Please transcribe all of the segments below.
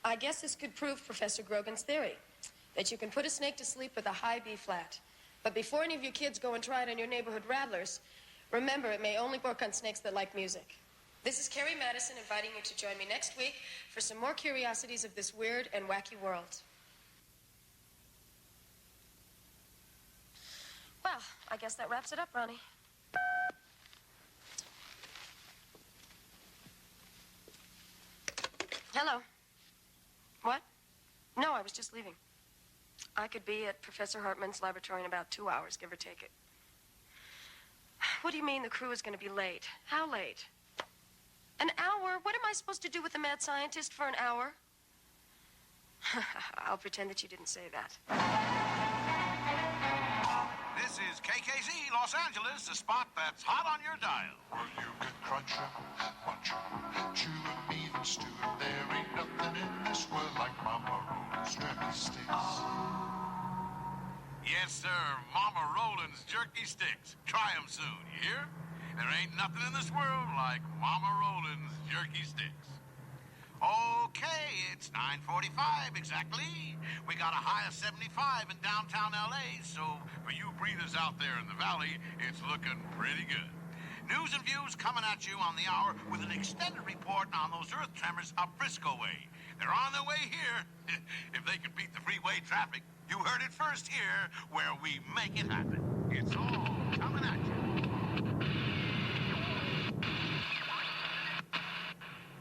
I guess this could prove Professor Grogan's theory, that you can put a snake to sleep with a high B flat. But before any of you kids go and try it on your neighborhood rattlers, remember it may only work on snakes that like music. This is Carrie Madison inviting you to join me next week for some more curiosities of this weird and wacky world. Well, I guess that wraps it up, Ronnie. Hello. What? No, I was just leaving. I could be at Professor Hartman's laboratory in about 2 hours, give or take it. What do you mean the crew is going to be late? How late? An hour? What am I supposed to do with the mad scientist for an hour? I'll pretend that you didn't say that. This is KKZ Los Angeles, the spot that's hot on your dial. Well, you can crunch it, munch it, chew and even stew it. There ain't nothing in this world like Mama Roland's jerky sticks. Yes, sir, Mama Roland's jerky sticks. Try 'em soon, you hear? There ain't nothing in this world like Mama Roland's jerky sticks. Okay, it's 9:45 exactly. We got a high of 75 in downtown L.A., so for you breathers out there in the valley, it's looking pretty good. News and views coming at you on the hour with an extended report on those earth tremors up Frisco way. They're on their way here. If they can beat the freeway traffic, you heard it first here, where we make it happen. It's all coming at you.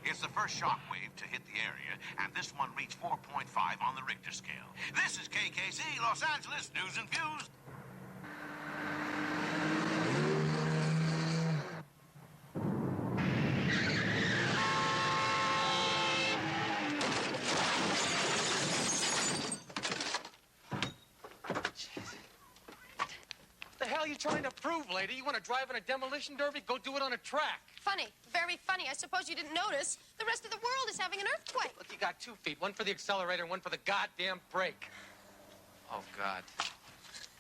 It's the first shock wave to hit the area, and this one reached 4.5 on the Richter scale. This is KKZ Los Angeles News and Views. What the hell are you trying to prove, lady? You want to drive in a demolition derby? Go do it on a track. Funny, very funny. I suppose you didn't notice. The rest of the world is having an earthquake. Look, you got 2 feet. One for the accelerator and one for the goddamn brake. Oh, God.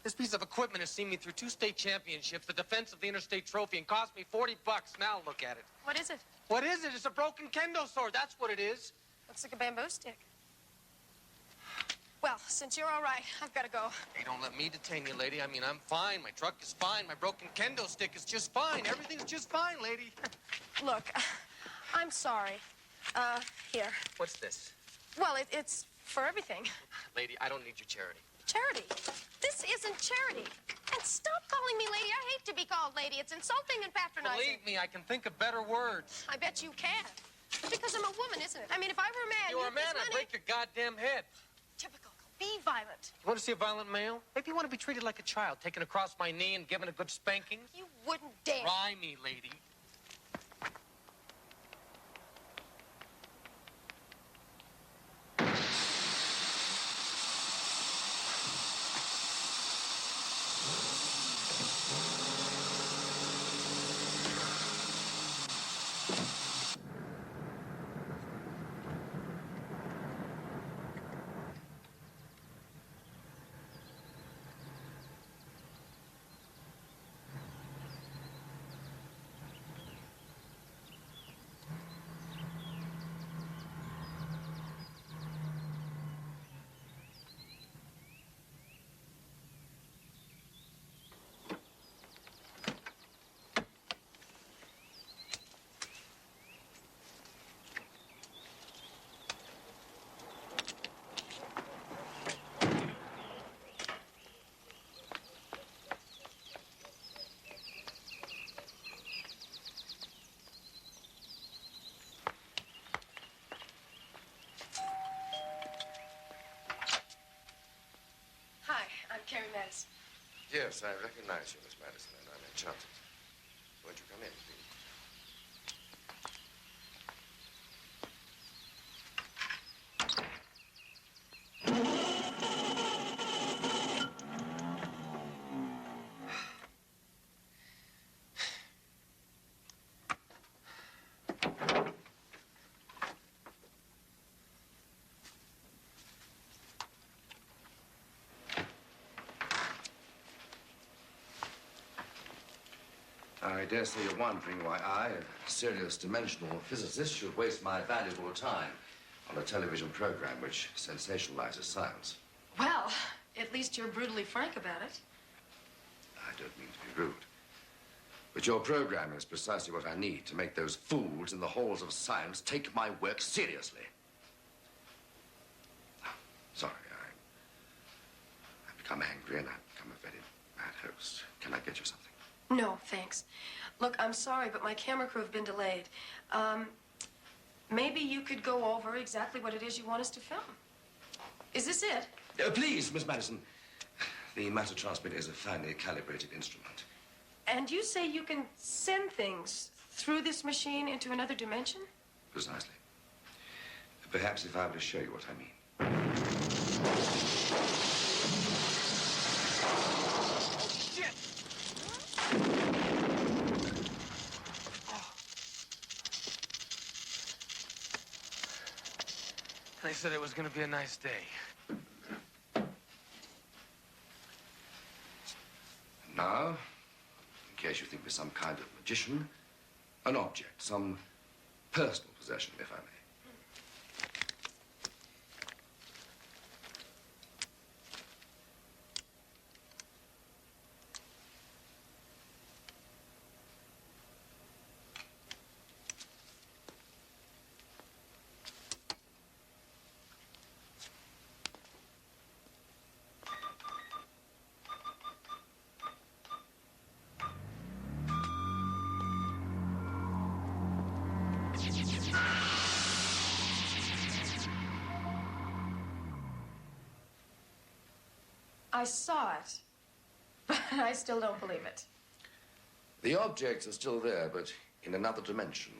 This piece of equipment has seen me through 2 state championships, the defense of the interstate trophy, and cost me $40. Now look at it. What is it? What is it? It's a broken kendo sword. That's what it is. Looks like a bamboo stick. Well, since you're all right, I've got to go. Hey, don't let me detain you, lady. I mean, I'm fine. My truck is fine. My broken kendo stick is just fine. Everything's just fine, lady. Look, I'm sorry. Here. What's this? Well, it's for everything. Lady, I don't need your charity. Charity? This isn't charity. And stop calling me lady. I hate to be called lady. It's insulting and patronizing. Believe me, I can think of better words. I bet you can. Because I'm a woman, isn't it? I mean, if I were a man... You were a man, I'd break your goddamn head. Typical. Be violent. You want to see a violent male? Maybe you want to be treated like a child, taken across my knee and given a good spanking? You wouldn't dare. Try me, lady. I'm Carrie Madison. Yes, I recognize you, Miss Madison, and I'm enchanted. Won't you come in, please? I dare say you're wondering why I, a serious dimensional physicist, should waste my valuable time on a television program which sensationalizes science. Well, at least you're brutally frank about it. I don't mean to be rude. But your program is precisely what I need to make those fools in the halls of science take my work seriously. Sorry, I've become angry and I've become a very bad host. Can I get you something? No, thanks. Look, I'm sorry, but my camera crew have been delayed. Maybe you could go over exactly what it is you want us to film. Is this it? Please, Miss Madison. The matter transmitter is a finely calibrated instrument. And you say you can send things through this machine into another dimension? Precisely. Perhaps if I were to show you what I mean. They said it was going to be a nice day. Now, in case you think we're some kind of magician, an object, some personal possession, if I may. I saw it, but I still don't believe it. The objects are still there, but in another dimension.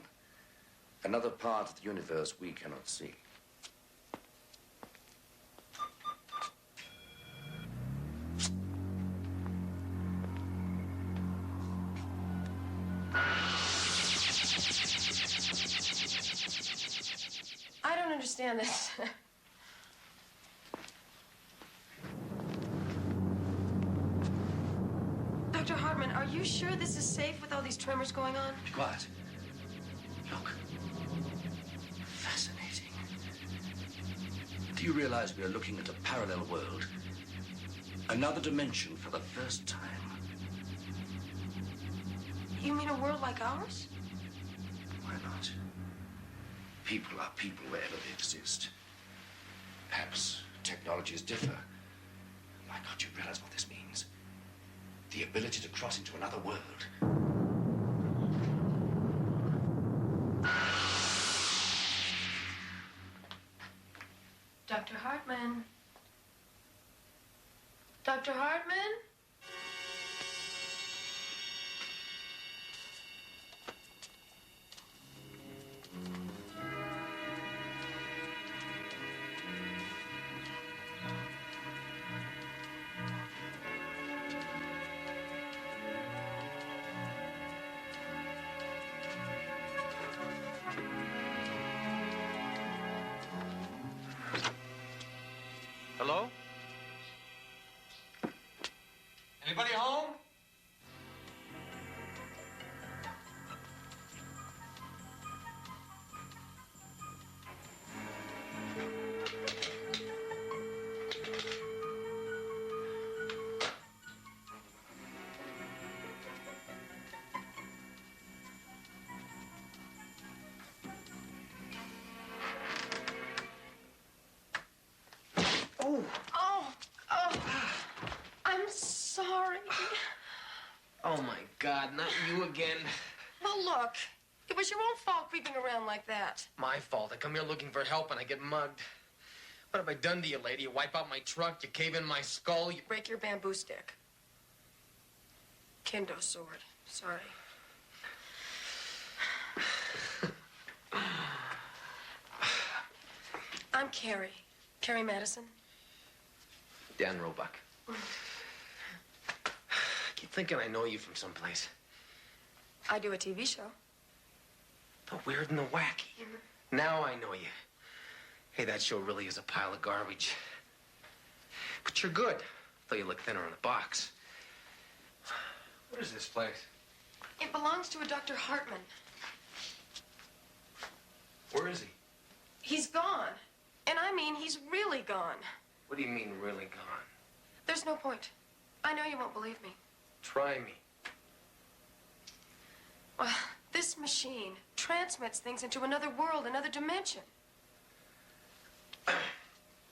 Another part of the universe we cannot see. I don't understand this. Dr. Hartman, are you sure this is safe with all these tremors going on? Be quiet. Look. Fascinating. Do you realize we are looking at a parallel world? Another dimension for the first time. You mean a world like ours? Why not? People are people wherever they exist. Perhaps technologies differ. Why can't you realize what this means? The ability to cross into another world. Dr. Hartman? Dr. Hartman? Hello? Anybody home? I'm sorry. Oh, my God, not you again. Well, look, it was your own fault creeping around like that. My fault. I come here looking for help and I get mugged. What have I done to you, lady? You wipe out my truck, you cave in my skull, you... Break your bamboo stick. Kendo sword. Sorry. I'm Carrie. Carrie Madison. Dan Roebuck. I keep thinking I know you from someplace. I do a TV show. The weird and the wacky. Now I know you. Hey, that show really is a pile of garbage. But you're good, though you look thinner in a box. What is this place? It belongs to a Dr. Hartman. Where is he? He's gone. And I mean, he's really gone. What do you mean, really gone? There's no point. I know you won't believe me. Try me. Well, this machine transmits things into another world, another dimension.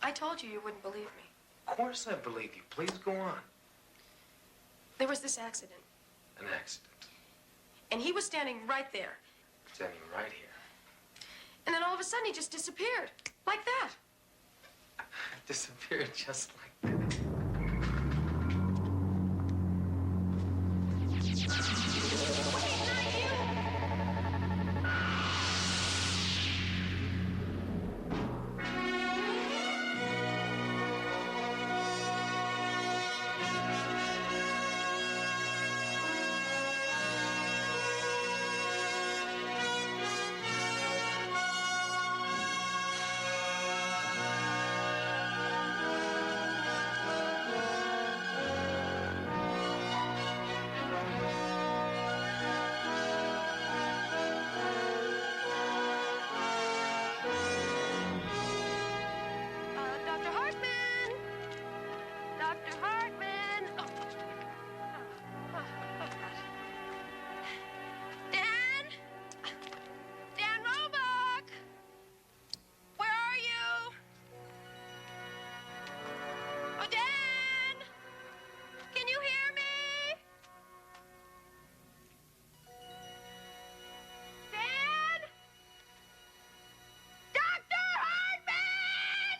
I told you you wouldn't believe me. Of course I believe you. Please go on. There was this accident, An accident. and he was standing right there. Standing right here. And then all of a sudden, he just disappeared. Like that. Disappeared just like that. Dr. Hartman! Dr. Hartman! Oh. Oh, God. Dan? Dan Roebuck! Where are you? Oh, Dan! Can you hear me? Dan? Dr. Hartman!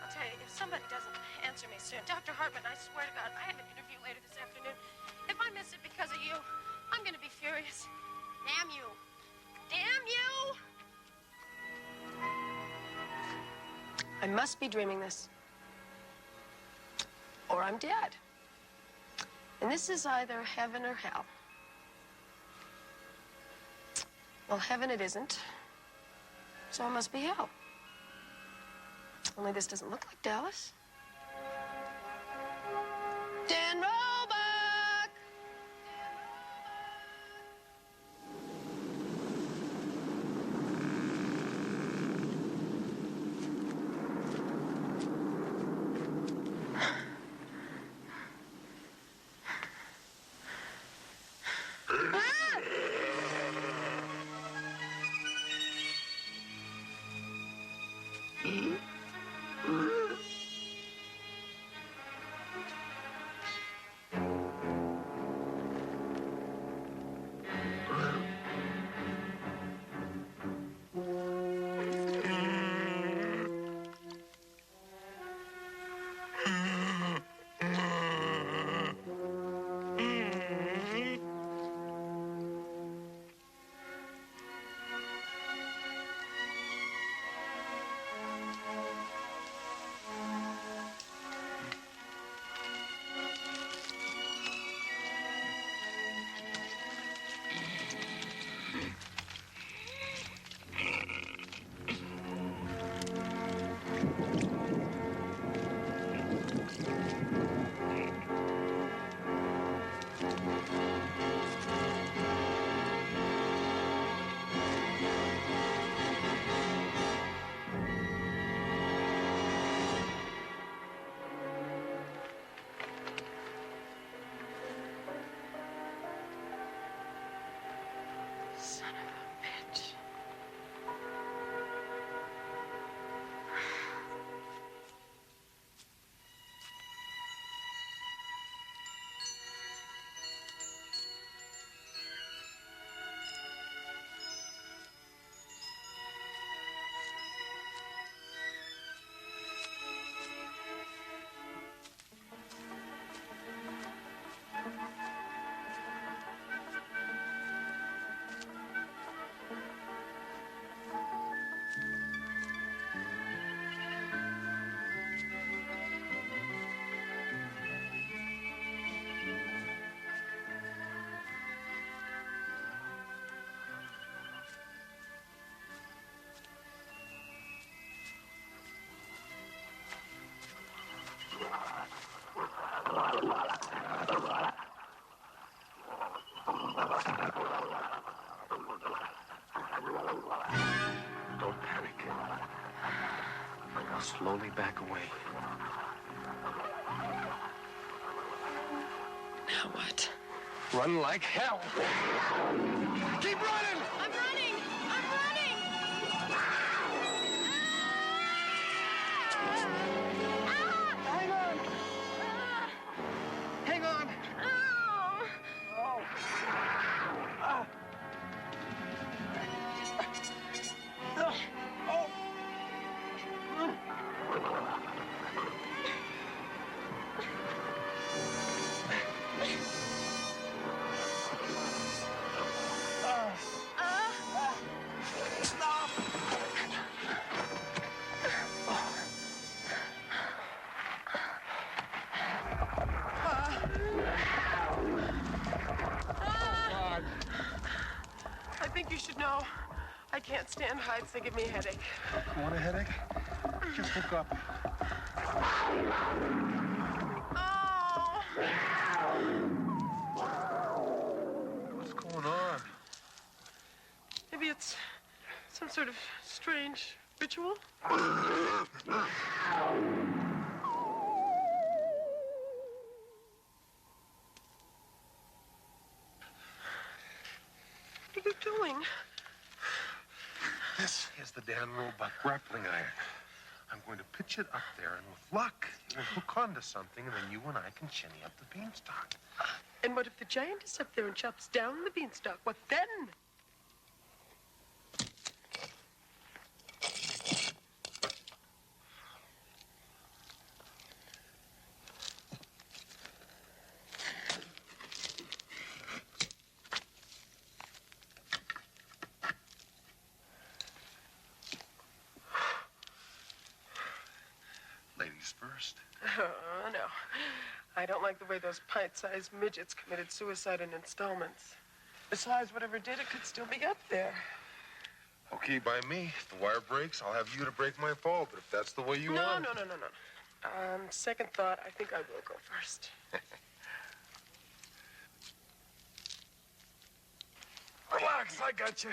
I'll tell you, if somebody doesn't answer me soon, Dr. Hartman, I swear to God, I have an interview later this afternoon. If I miss it because of you, I'm going to be furious. Damn you. Damn you! I must be dreaming this. Or I'm dead. And this is either heaven or hell. Well, heaven it isn't. So it must be hell. Only this doesn't look like Dallas. Dan Roebuck! slowly back away. Now what? Run like hell. Keep running! I'm running! I'm running! Hang on! Hang on! I think you should know. I can't stand heights. They give me a headache. You want a headache? Just look up. Oh! What's going on? Maybe it's some sort of strange ritual? What are you doing? This is the Dan Roebuck grappling iron. I'm going to pitch it up there, and with luck, it will hook onto something, and then you and I can shinny up the beanstalk. And what if the giant is up there and chops down the beanstalk? What then? Ladies first. Oh, no. I don't like the way those pint-sized midgets committed suicide in installments. Besides, whatever did it could still be up there. Okay, by me. If the wire breaks, I'll have you to break my fall, but if that's the way you No, want... no. Second thought, I think I will go first. Relax, I got you.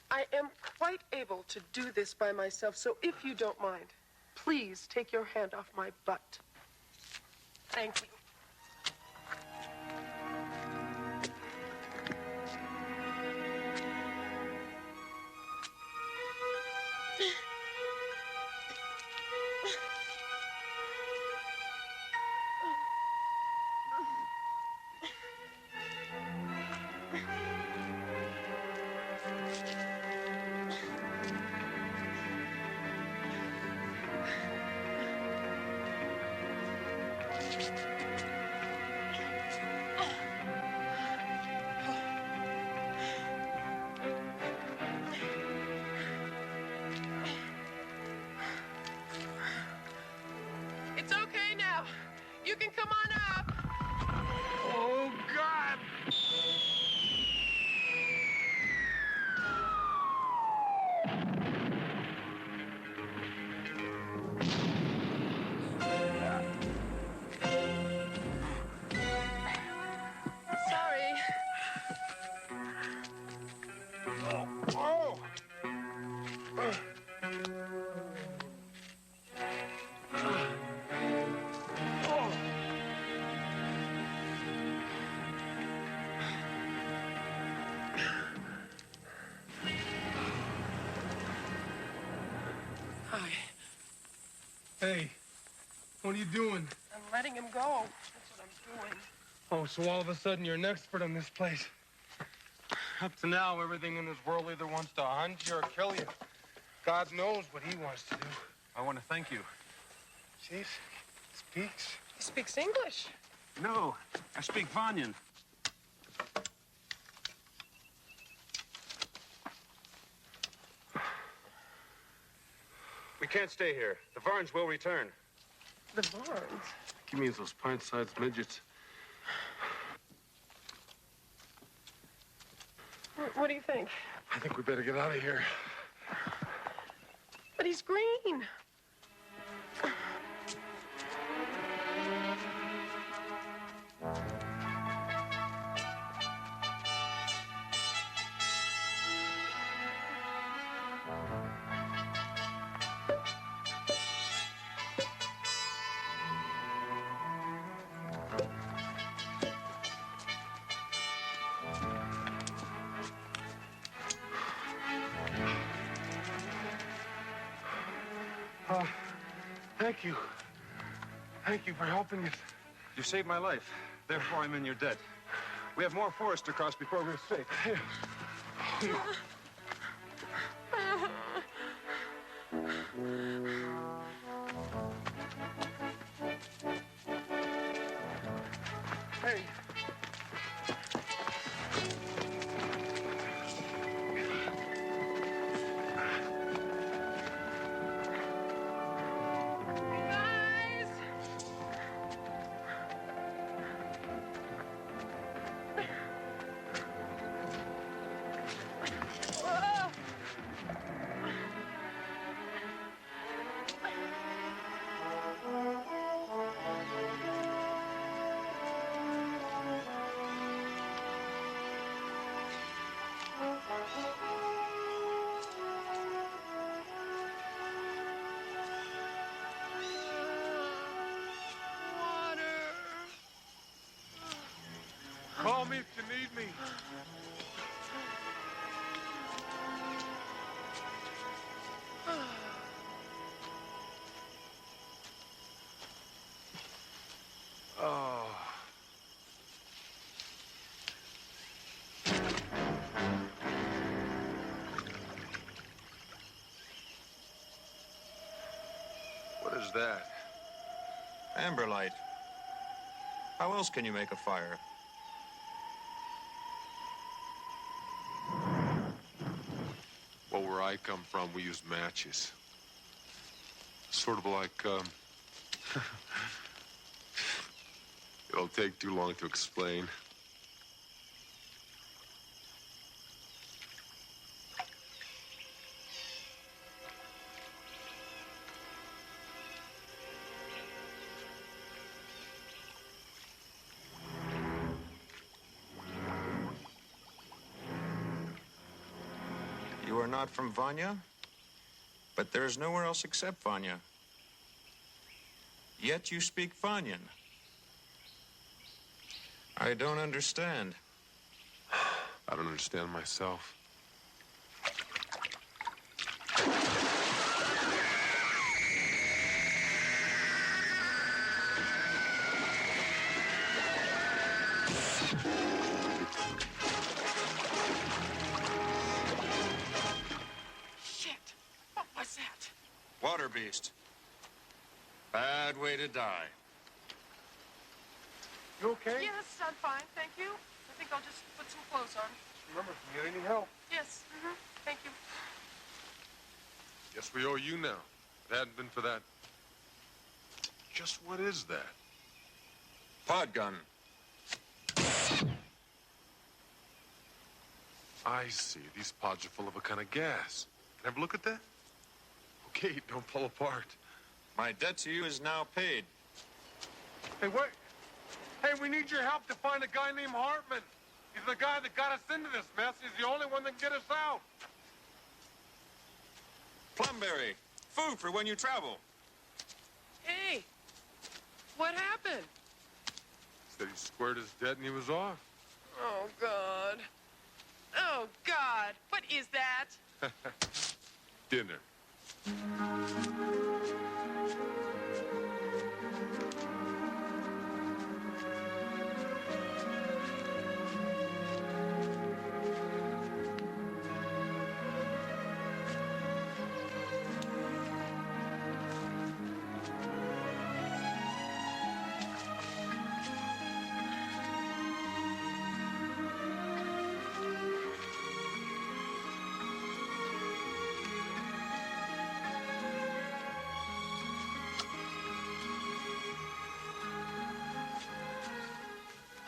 I am quite able to do this by myself, so if you don't mind, please take your hand off my butt. Thank you. It's okay now. You can come on up. Oh, God! Sorry. Oh! Hi. Hey, what are you doing? I'm letting him go. That's what I'm doing. Oh, so all of a sudden you're an expert on this place. Up to now, everything in this world either wants to hunt you or kill you. God knows what he wants to do. I want to thank you. See, speaks. He speaks English. No, I speak Vanyan. We can't stay here. The Varns will return. The Varns? He means those pint-sized midgets. What do you think? I think we better get out of here. But he's green. Thank you. Thank you for helping us. You saved my life. Therefore, I'm in your debt. We have more forest to cross before we're safe. Hey. Call me if you need me. Oh. What is that? Amber light. How else can you make a fire? Well, where I come from, we use matches. Sort of like, it'll take too long to explain. You are not from Vanya, but there is nowhere else except Vanya. Yet you speak Vanyan. I don't understand. I don't understand myself. Shit! What was that? Water beast. Bad way to die. You okay? Yes, I'm fine, thank you. I think I'll just put some clothes on. Remember, if you need any help. Yes, thank you. Guess we owe you now. If it hadn't been for that. Just what is that? Pod gun. I see. These pods are full of a kind of gas. Can I have a look at that? Okay, don't fall apart. My debt to you is now paid. Hey, wait. Hey, we need your help to find a guy named Hartman. He's the guy that got us into this mess. He's the only one that can get us out. Plumberry. Food for when you travel. Hey, what happened? Said he squared his debt and he was off. Oh, God. Oh, God. What is that? Dinner.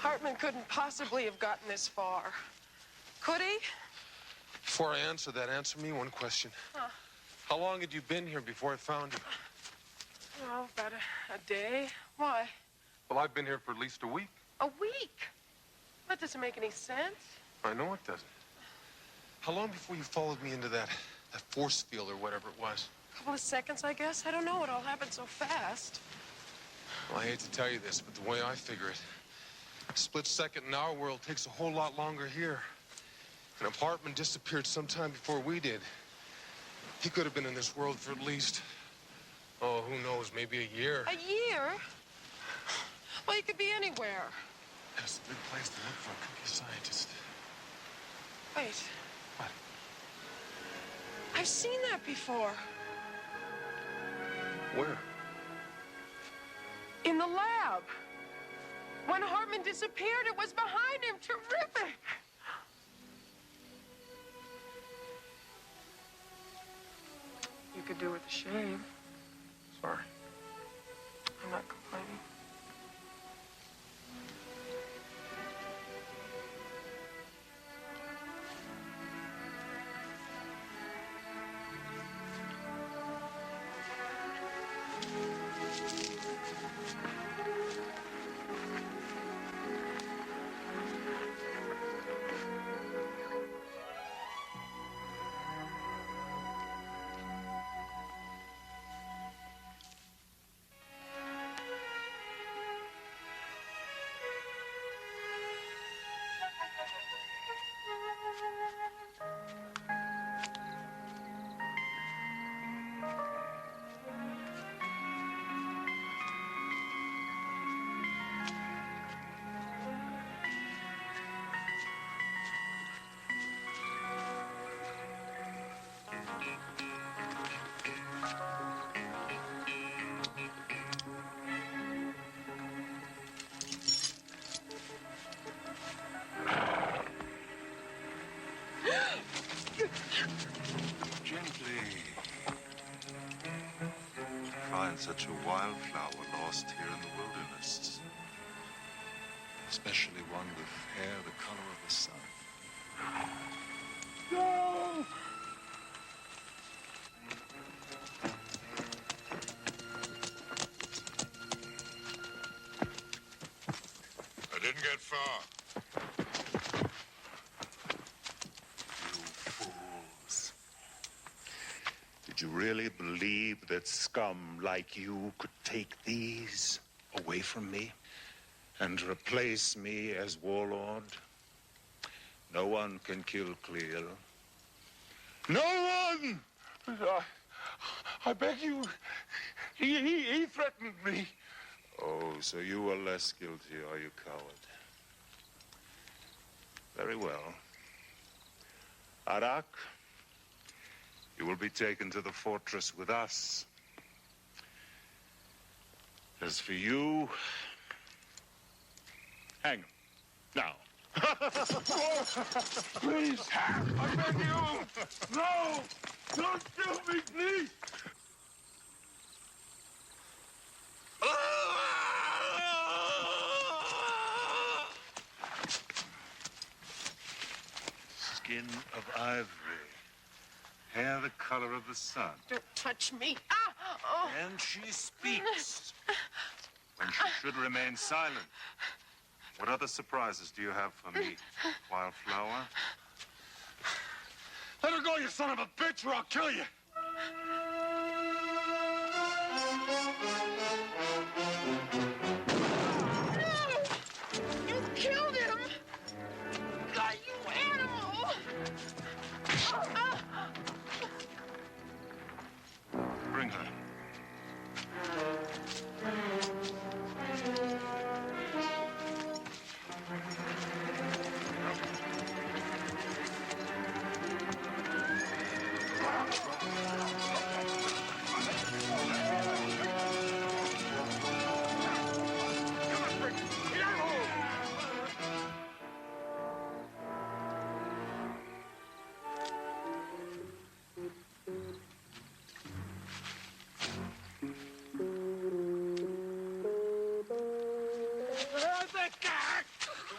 Hartman couldn't possibly have gotten this far. Could he? Before I answer that, answer me one question. Huh. How long had you been here before I found you? Oh, about a day. Why? Well, I've been here for at least a week. A week? That doesn't make any sense. I know it doesn't. How long before you followed me into that force field or whatever it was? A couple of seconds, I guess. I don't know. It all happened so fast. Well, I hate to tell you this, but the way I figure it, a split second in our world takes a whole lot longer here. And if Hartman disappeared sometime before we did, he could have been in this world for at least Oh, who knows? Maybe a year. A year? Well, you could be anywhere. That's a good place to look for a cookie scientist. Wait. What? I've seen that before. Where? In the lab. When Hartman disappeared, it was behind him. Terrific. You could do with a shave. Sorry. I'm not complaining. Gently. Find such a wildflower lost here in the wilderness. Especially one with hair the color of the sun. No! I didn't get far. You fools. Did you really believe that scum like you could take these away from me and replace me as warlord? No one can kill Cleo. No one! I beg you. He threatened me. Oh, so you are less guilty, are you, coward? Very well. Arak, you will be taken to the fortress with us. As for you, hang him. Now. Please, I beg you. No! Don't kill me, please. Skin of ivory. Hair the color of the sun. Don't touch me. Ah! Oh. And she speaks when she should remain silent. What other surprises do you have for me, Wildflower? Let her go, you son of a bitch, or I'll kill you. No! You killed him! God, you animal! Bring her.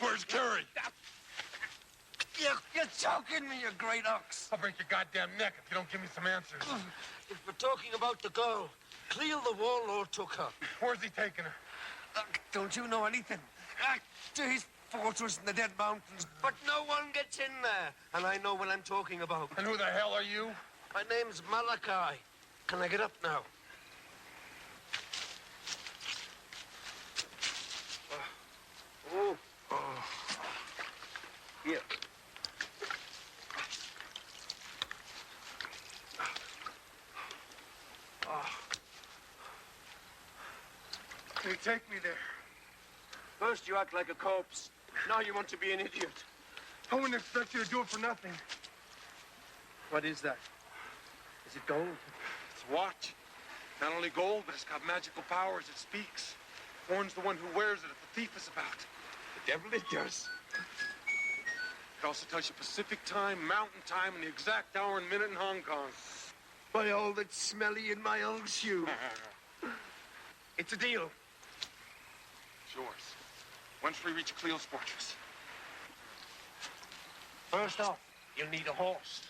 Where's Carrie? You're choking me, you great ox. I'll break your goddamn neck if you don't give me some answers. If we're talking about the girl, Cleo the warlord took her. Where's he taking her? Don't you know anything? To his fortress in the Dead Mountains. But no one gets in there. And I know what I'm talking about. And who the hell are you? My name's Malachi. Can I get up now? Oh. Here. take me there? First you act like a corpse. Now you want to be an idiot. I wouldn't expect you to do it for nothing. What is that? Is it gold? It's a watch. Not only gold, but it's got magical powers. It speaks. Warns the one who wears it if a thief is about. The devil it does. It also tells you Pacific time, mountain time, and the exact hour and minute in Hong Kong. By all that's smelly in my old shoe. It's a deal. It's yours. Once we reach Cleo's fortress. First off, you'll need a horse.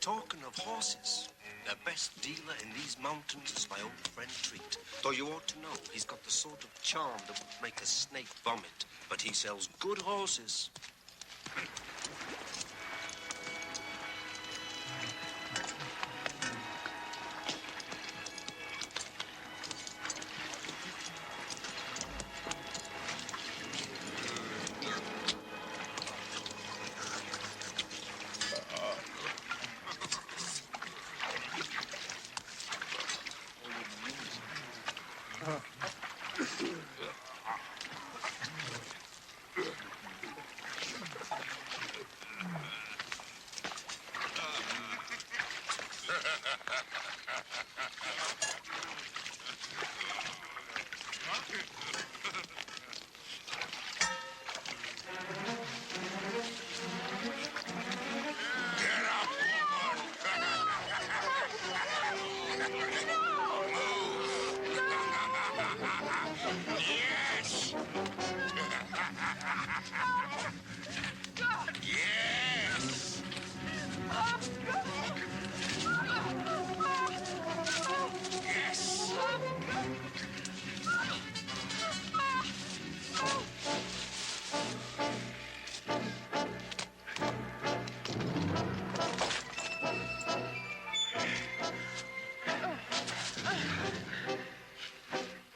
Talking of horses, the best dealer in these mountains is my old friend Treat. Though you ought to know, he's got the sort of charm that would make a snake vomit. But he sells good horses.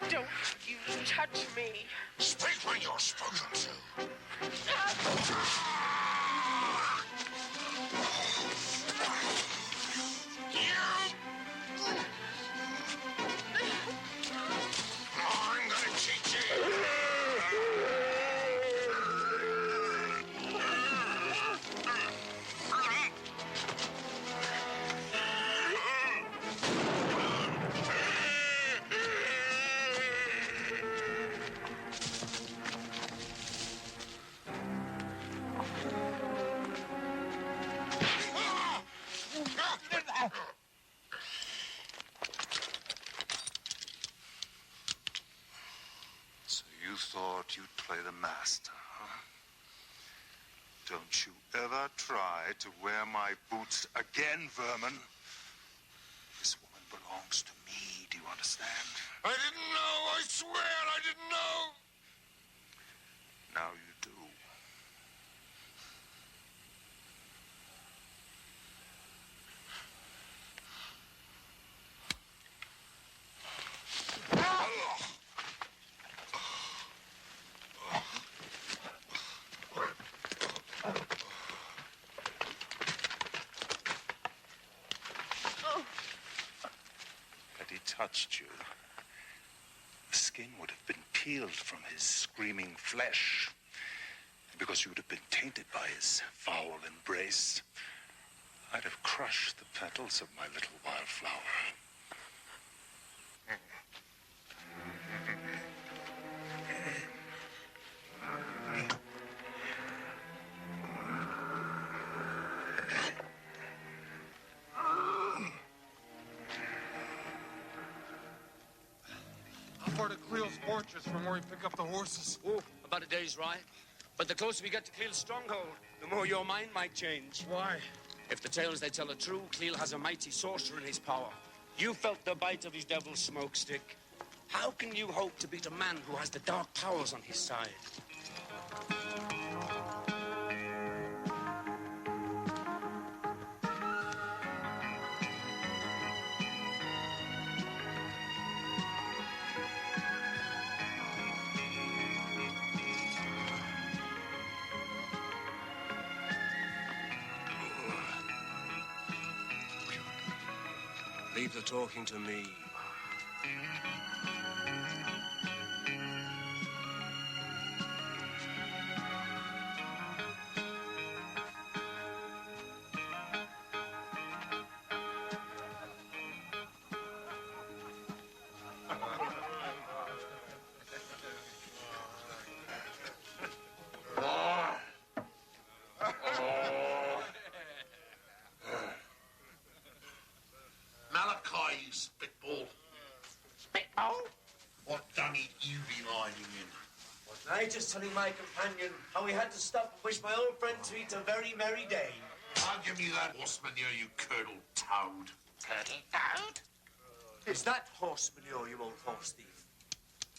Don't you touch me. Speak when you're spoken to. I'm gonna teach you. So you thought you'd play the master, huh? Don't you ever try to wear my boots again, vermin. This woman belongs to me, do you understand? I didn't know. I swear I didn't know. Now you do. Had he touched you, the skin would have been peeled from his screaming flesh, because you would have been tainted by his foul embrace. I'd have crushed the petals of my little wildflower. How far to Cleo's fortress from where we pick up the horses? Oh, about a day's ride. But the closer we get to Cleel's stronghold, the more your mind might change. Why? If the tales they tell are true, Cleel has a mighty sorcerer in his power. You felt the bite of his devil's smoke stick. How can you hope to beat a man who has the dark powers on his side? People are talking to me. Malachi, you spitball. Spitball? What dunny you be hiding in? I just telling my companion how we had to stop and wish my old friend Tweet a very merry day. I'll give you that horse manure, you curdled toad. Turtle toad? Is that horse manure, you old horse thief?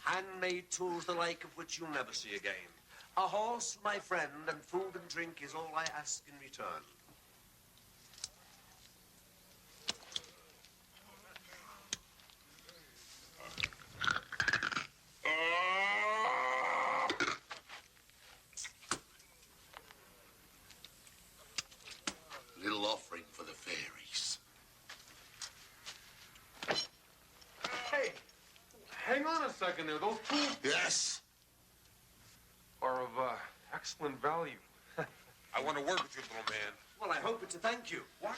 Handmade tools the like of which you'll never see again. A horse, my friend, and food and drink is all I ask in return. Little offering for the fairies. Hey, hang on a second there. Those tools Yes. are of excellent value. I want to work with you, little man. Well, I hope it's a thank you. What?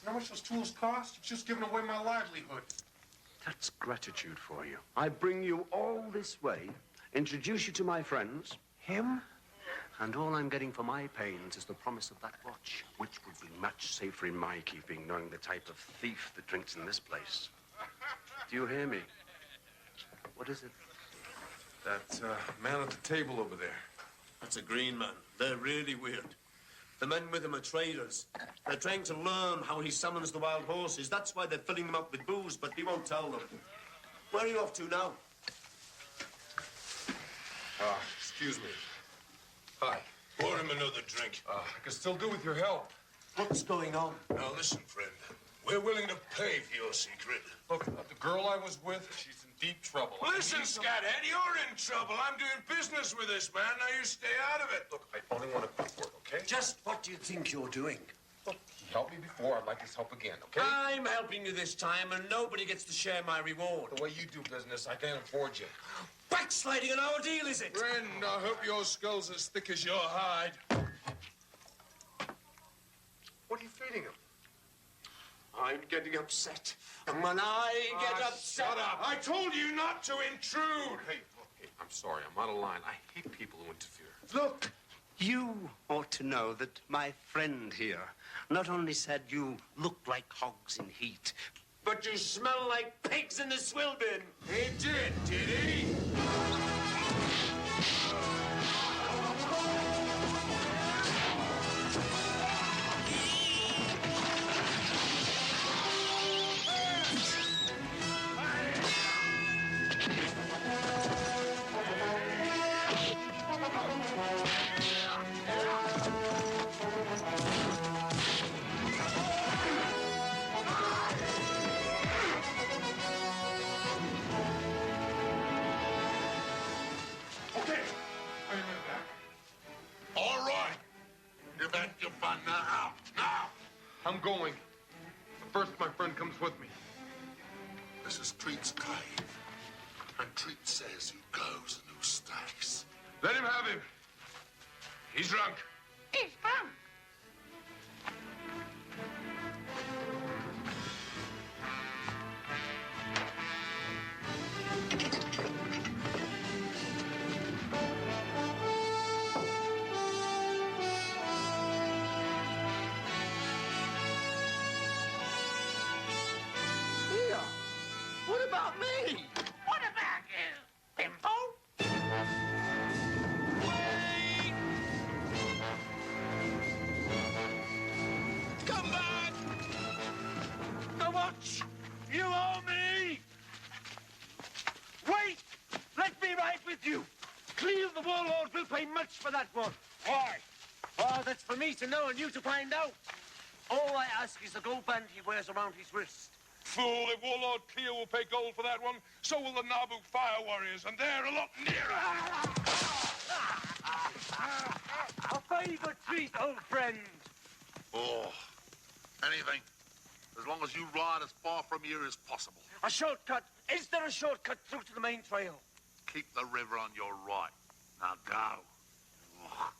You know how much those tools cost? You've just given away my livelihood. That's gratitude for you. I bring you all this way, introduce you to my friends, him, and all I'm getting for my pains is the promise of that watch, which would be much safer in my keeping, knowing the type of thief that drinks in this place. Do you hear me? What is it? That man at the table over there. That's a green man. They're really weird. The men with him are traders. They're trying to learn how he summons the wild horses. That's why they're filling them up with booze, but he won't tell them. Where are you off to now? Excuse me. Hi. Pour him another drink. I can still do with your help. What's going on? Now listen, friend. We're willing to pay for your secret. Look, the girl I was with, she's in deep trouble. Listen, Scathead, you're in trouble. I'm doing business with this man. Now you stay out of it. Look, I only want a quick word, okay? Just what do you think you're doing? Look, he helped me before. I'd like his help again, okay? I'm helping you this time, and nobody gets to share my reward. The way you do business, I can't afford you. Backsliding on our deal, is it? Friend, I hope your skull's as thick as your hide. What are you feeding him? I'm getting upset. And when I get upset... Shut up. I told you not to intrude. Hey, look, hey, I'm sorry. I'm out of line. I hate people who interfere. Look, you ought to know that my friend here not only said you look like hogs in heat, But you smell like pigs in the swill bin. He did he? I'm going. But first, my friend comes with me. This is Treat's cave. And Treat says who goes and who stays. Let him have him. He's drunk. He's drunk. What about me? What about you, Pimple? Wait! Come back! The watch! You owe me! Wait! Let me ride with you! Cleve the warlord will pay much for that one. Why? Oh, that's for me to know and you to find out. All I ask is the gold band he wears around his wrist. Fool, if Warlord Cleo will pay gold for that one, so will the Naboo fire warriors, and they're a lot nearer. A favor treat, old friend. Oh, anything. as long as you ride as far from here as possible. A shortcut? Is there a shortcut through to the main trail? Keep the river on your right. Now go. Ugh,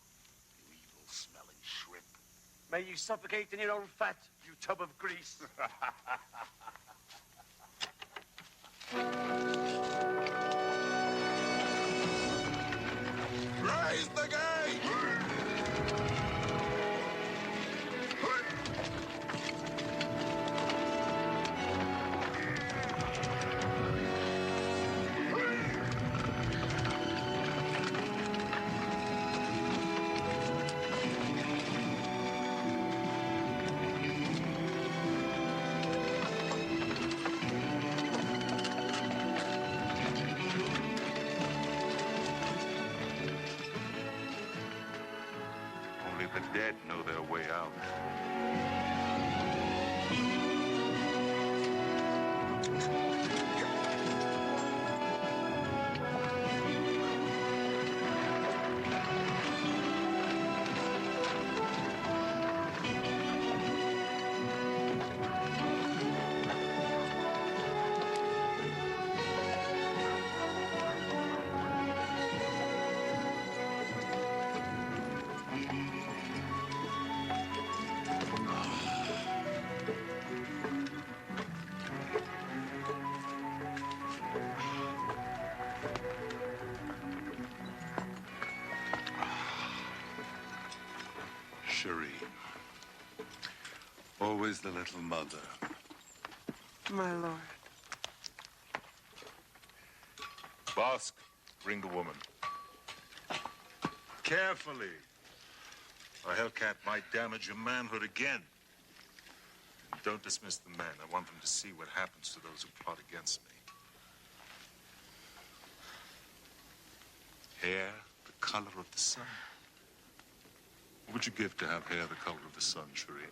you evil-smelling shrimp. May you suffocate in your own fat, you tub of grease. Raise the gate! Only the dead know their way out. Cherie. Always the little mother. My lord. Bosk, bring the woman. Carefully. A hellcat might damage your manhood again. And don't dismiss the men. I want them to see what happens to those who plot against me. Hair the color of the sun. What would you give to have hair the color of the sun, Cherie?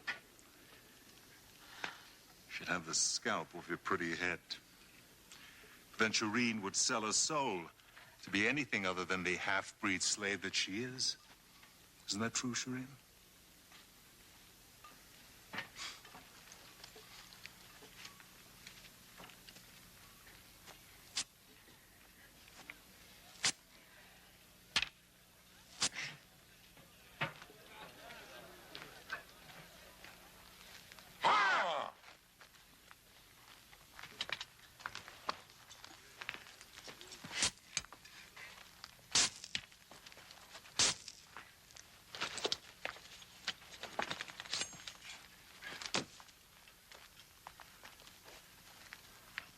She'd have the scalp of your pretty head. Then Shireen would sell her soul to be anything other than the half-breed slave that she is. Isn't that true, Shireen?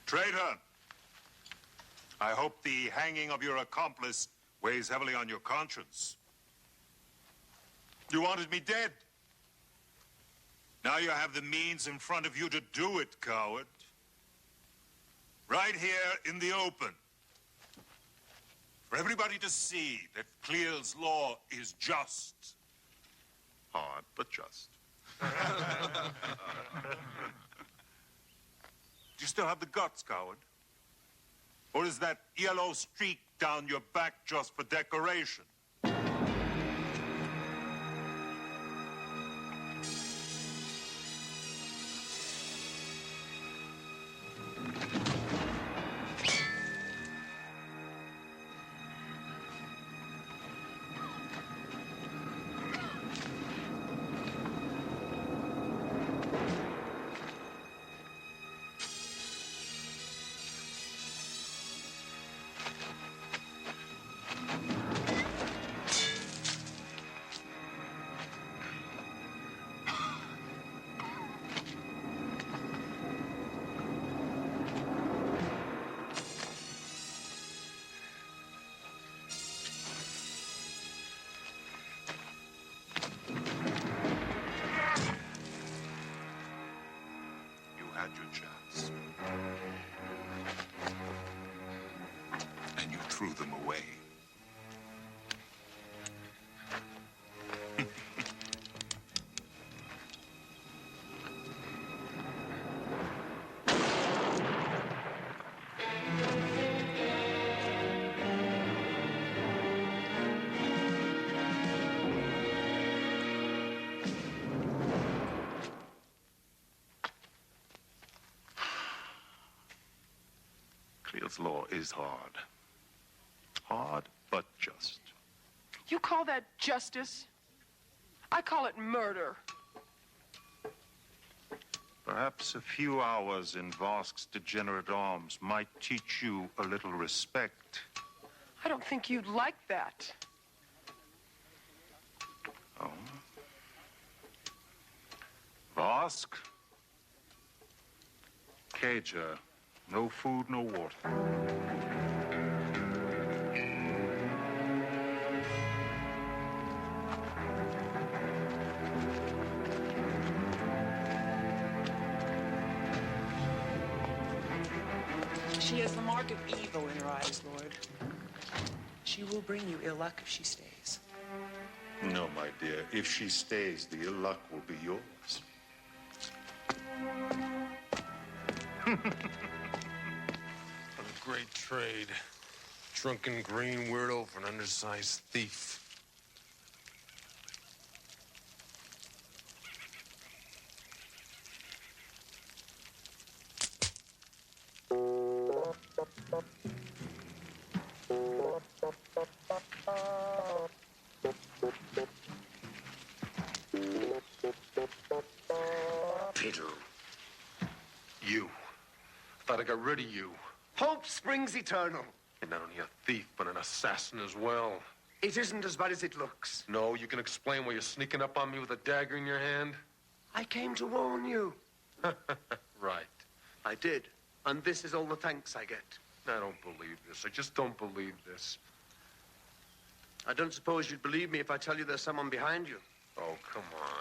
Traitor! I hope the hanging of your accomplice weighs heavily on your conscience. You wanted me dead. Now you have the means in front of you to do it, coward. Right here in the open. For everybody to see that Clear's law is just. Hard, but just. Do you still have the guts, coward? Or is that yellow streak down your back just for decoration? Had your chance. And you threw them away. This law is hard. Hard, but just. You call that justice? I call it murder. Perhaps a few hours in Vosk's degenerate arms might teach you a little respect. I don't think you'd like that. Oh? Vosk? Cager. No food, no water. She has the mark of evil in her eyes, Lord. She will bring you ill luck if she stays. No, my dear. If she stays, the ill luck will be yours. What a great trade. Drunken green weirdo for an undersized thief. Pedro. You. Thought I got rid of you. Hope springs eternal. You're not only a thief, but an assassin as well. It isn't as bad as it looks. No, you can explain why you're sneaking up on me with a dagger in your hand? I came to warn you. Right. I did. And this is all the thanks I get. I don't believe this. I just don't believe this. I don't suppose you'd believe me if I tell you there's someone behind you. Oh, come on.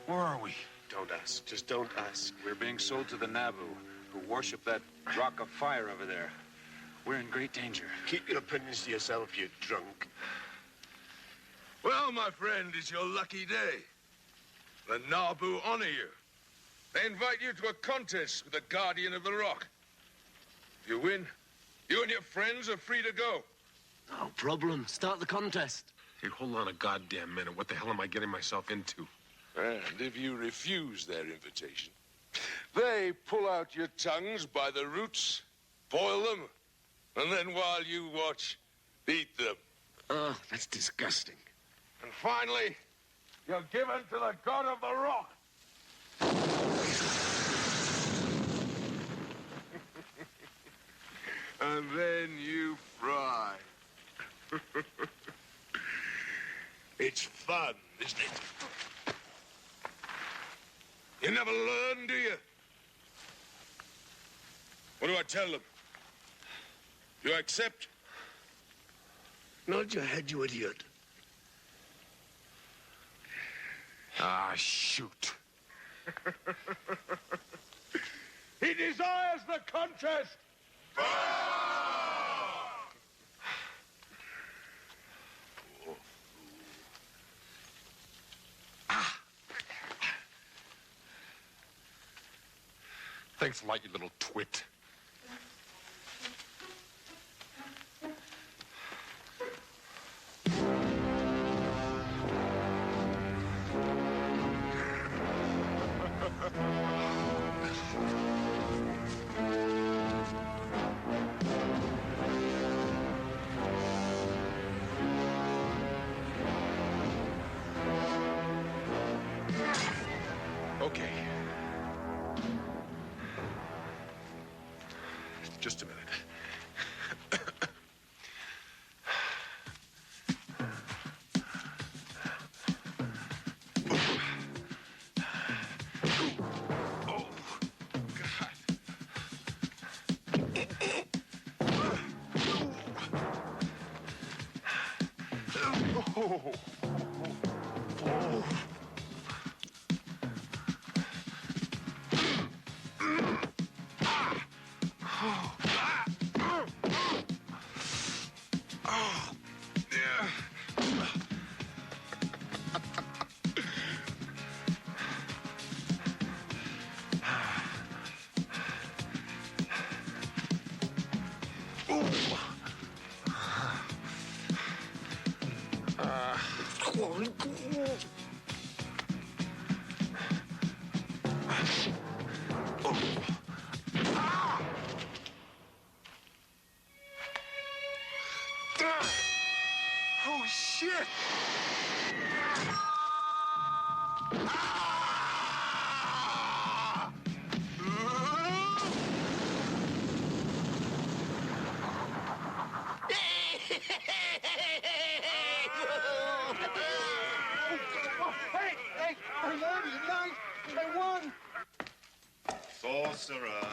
Where are we? Don't ask. Just don't ask. We're being sold to the Nabu, who worship that rock of fire over there. We're in great danger. Keep your opinions to yourself, you drunk. Well, my friend, it's your lucky day. The Nabu honor you. They invite you to a contest with the Guardian of the Rock. If you win, you and your friends are free to go. No problem. Start the contest. Hey, hold on a goddamn minute. What the hell am I getting myself into? And if you refuse their invitation, they pull out your tongues by the roots, boil them, and then while you watch, eat them. Oh, that's disgusting. And finally, you're given to the God of the Rock. And then you fry. It's fun, isn't it? You never learn, do you? What do I tell them? You accept? Nod your head, you idiot. Ah, shoot. He desires the contest. Thanks a lot, you little twit. Okay. Just a minute. Oh, God. Oh. Oh. Oh, shit! Hey, I won tonight. I won. Sorcerer,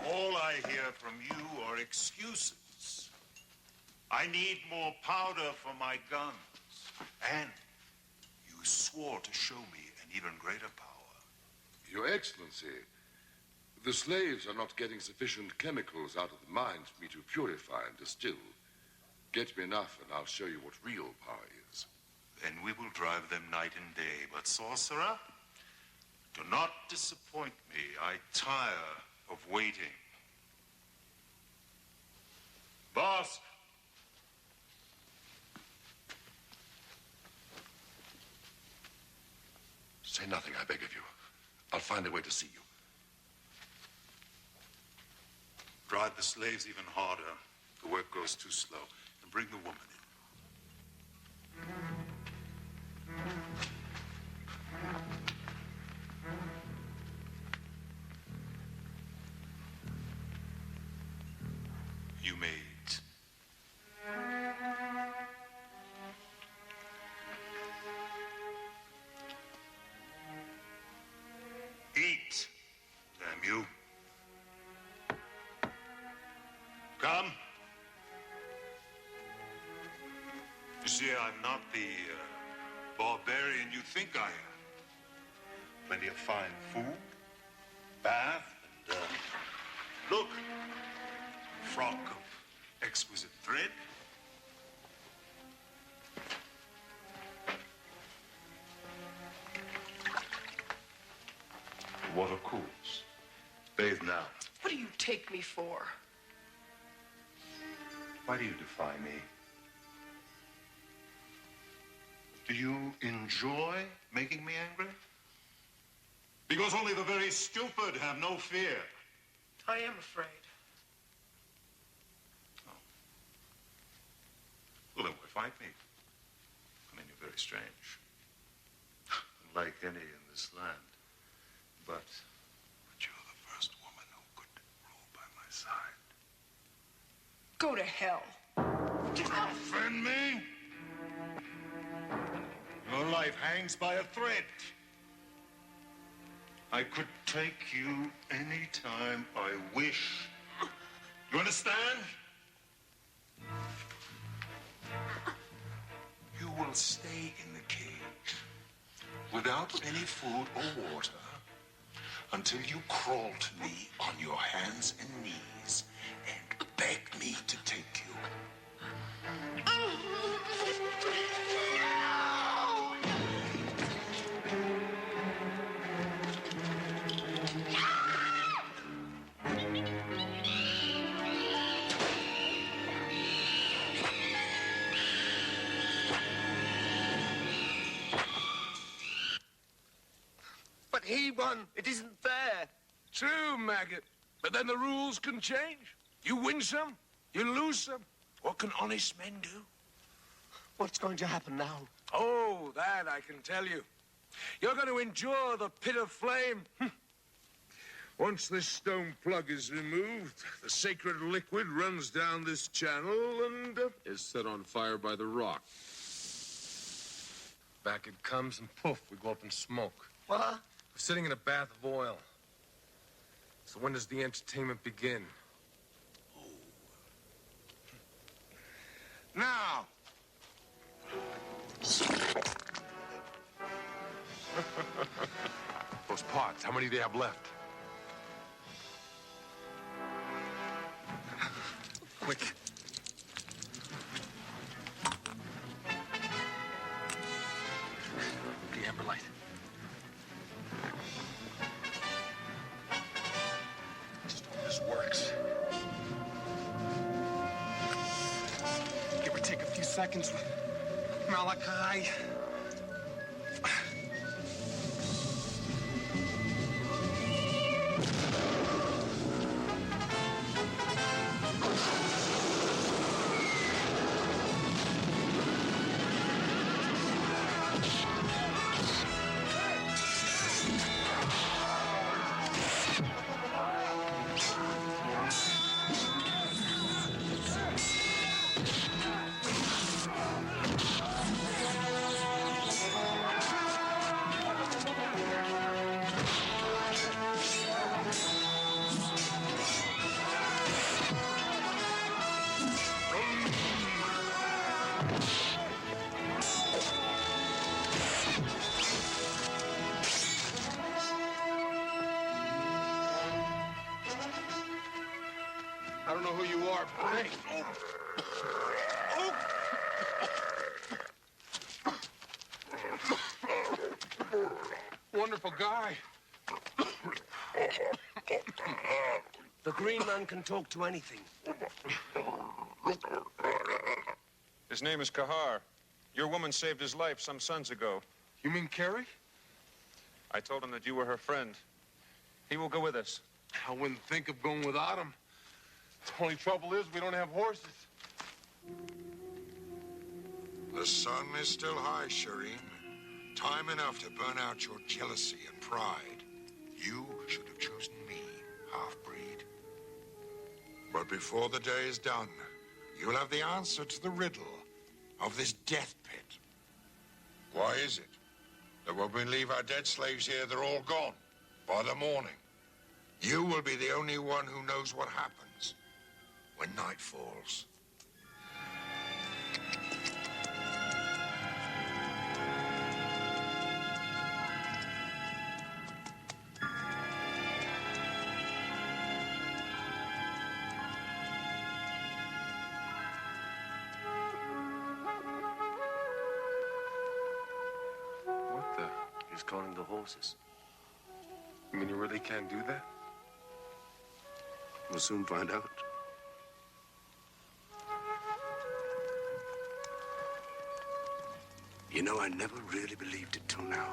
all I hear from you are excuses. I need more powder for my guns. And you swore to show me an even greater power. Your Excellency, the slaves are not getting sufficient chemicals out of the mines for me to purify and distill. Get me enough, and I'll show you what real power is. Then we will drive them night and day. But, sorcerer, do not disappoint me. I tire of waiting. Boss! Say nothing, I beg of you. I'll find a way to see you. Drive the slaves even harder. The work goes too slow. And bring the woman in. You may eat. Eat, damn you. Come. You see, I'm not the barbarian you think I am. Plenty of fine food, bath, and, look, frock of exquisite thread. The water cools. Bathe now. What do you take me for? Why do you defy me? Do you enjoy making me angry? Because only the very stupid have no fear. I am afraid. Oh. Well, then why fight me? I mean, you're very strange. Unlike any in this land. But you're the first woman who could rule by my side. Go to hell. Offend me? Your life hangs by a thread. I could take you any time I wish. You understand? You will stay in the cage without any food or water until you crawl to me on your hands and knees and beg me to take you. But he won. It isn't fair. True, maggot. But then the rules can change. You win some, you lose some. What can honest men do? What's going to happen now? Oh, that I can tell you. You're going to endure the pit of flame. Once this stone plug is removed, the sacred liquid runs down this channel and is set on fire by the rock. Back it comes and poof, we go up in smoke. What? We're sitting in a bath of oil. So when does the entertainment begin? Now! Those pots, how many do they have left? Quick. The amber light. Just hope this works. Give or take a few seconds. Malachi. Hey. Wonderful guy. The Green Man can talk to anything. His name is Kahar. Your woman saved his life some suns ago. You mean Carrie? I told him that you were her friend. He will go with us. I wouldn't think of going without him. The only trouble is we don't have horses. The sun is still high, Shireen. Time enough to burn out your jealousy and pride. You should have chosen me, half-breed. But before the day is done, you'll have the answer to the riddle of this death pit. Why is it that when we leave our dead slaves here, they're all gone by the morning? You will be the only one who knows what happens when night falls. What the? He's calling the horses. You mean you really can't do that? We'll soon find out. You know, I never really believed it till now.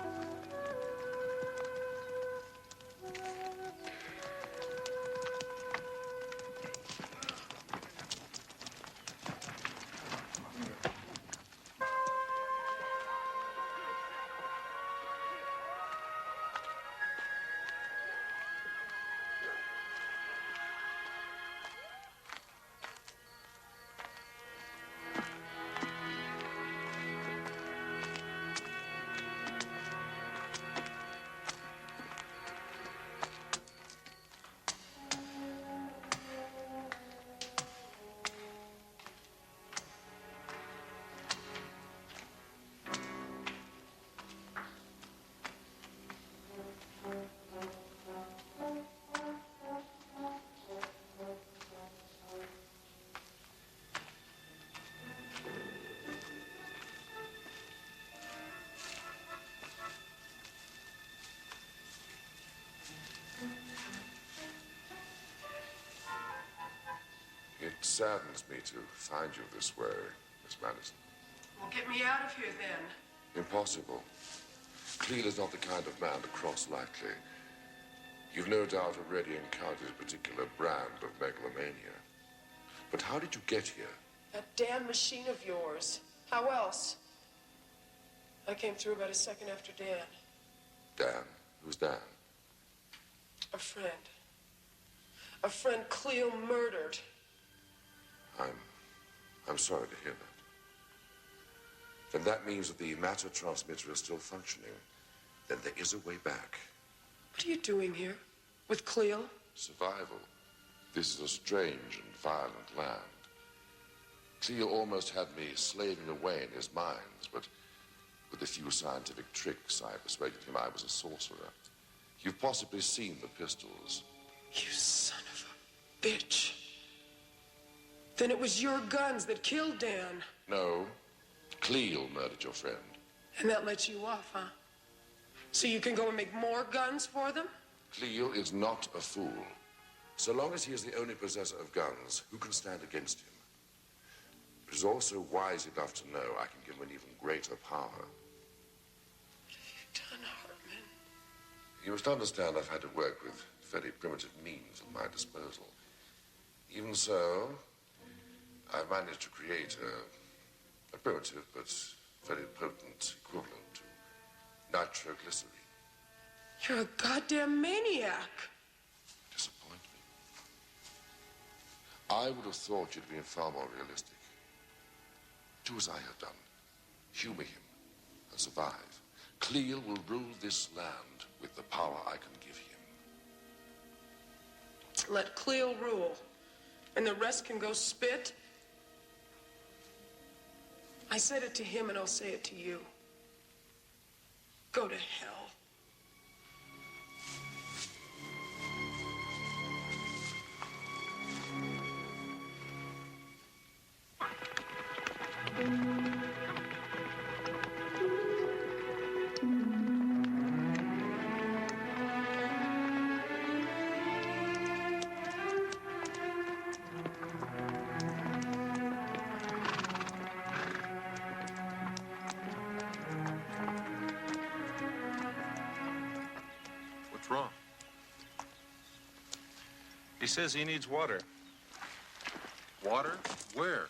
It saddens me to find you this way, Miss Madison. Well, get me out of here then. Impossible. Cleel is not the kind of man to cross lightly. You've no doubt already encountered a particular brand of megalomania. But how did you get here? That damn machine of yours. How else? I came through about a second after Dan. Dan? Who's Dan? A friend. A friend Cleo murdered. I'm sorry to hear that. Then that means that the matter transmitter is still functioning. Then there is a way back. What are you doing here? With Cleo? Survival. This is a strange and violent land. Cleo almost had me slaving away in his mines, but with a few scientific tricks, I persuaded him I was a sorcerer. You've possibly seen the pistols. You son of a bitch. Then it was your guns that killed Dan. No. Cleo murdered your friend. And that lets you off, huh? So you can go and make more guns for them? Cleo is not a fool. So long as he is the only possessor of guns, who can stand against him? But he's also wise enough to know I can give him an even greater power. What have you done, Hartman? You must understand I've had to work with very primitive means at my disposal. Even so, I've managed to create a primitive but very potent equivalent to nitroglycerin. You're a goddamn maniac. Disappoint me. I would have thought you'd been far more realistic. Do as I have done. Humor him and survive. Cleo will rule this land with the power I can give him. Let Cleo rule, and the rest can go spit. I said it to him, and I'll say it to you. Go to hell. What's wrong? He says he needs water. Water? Where?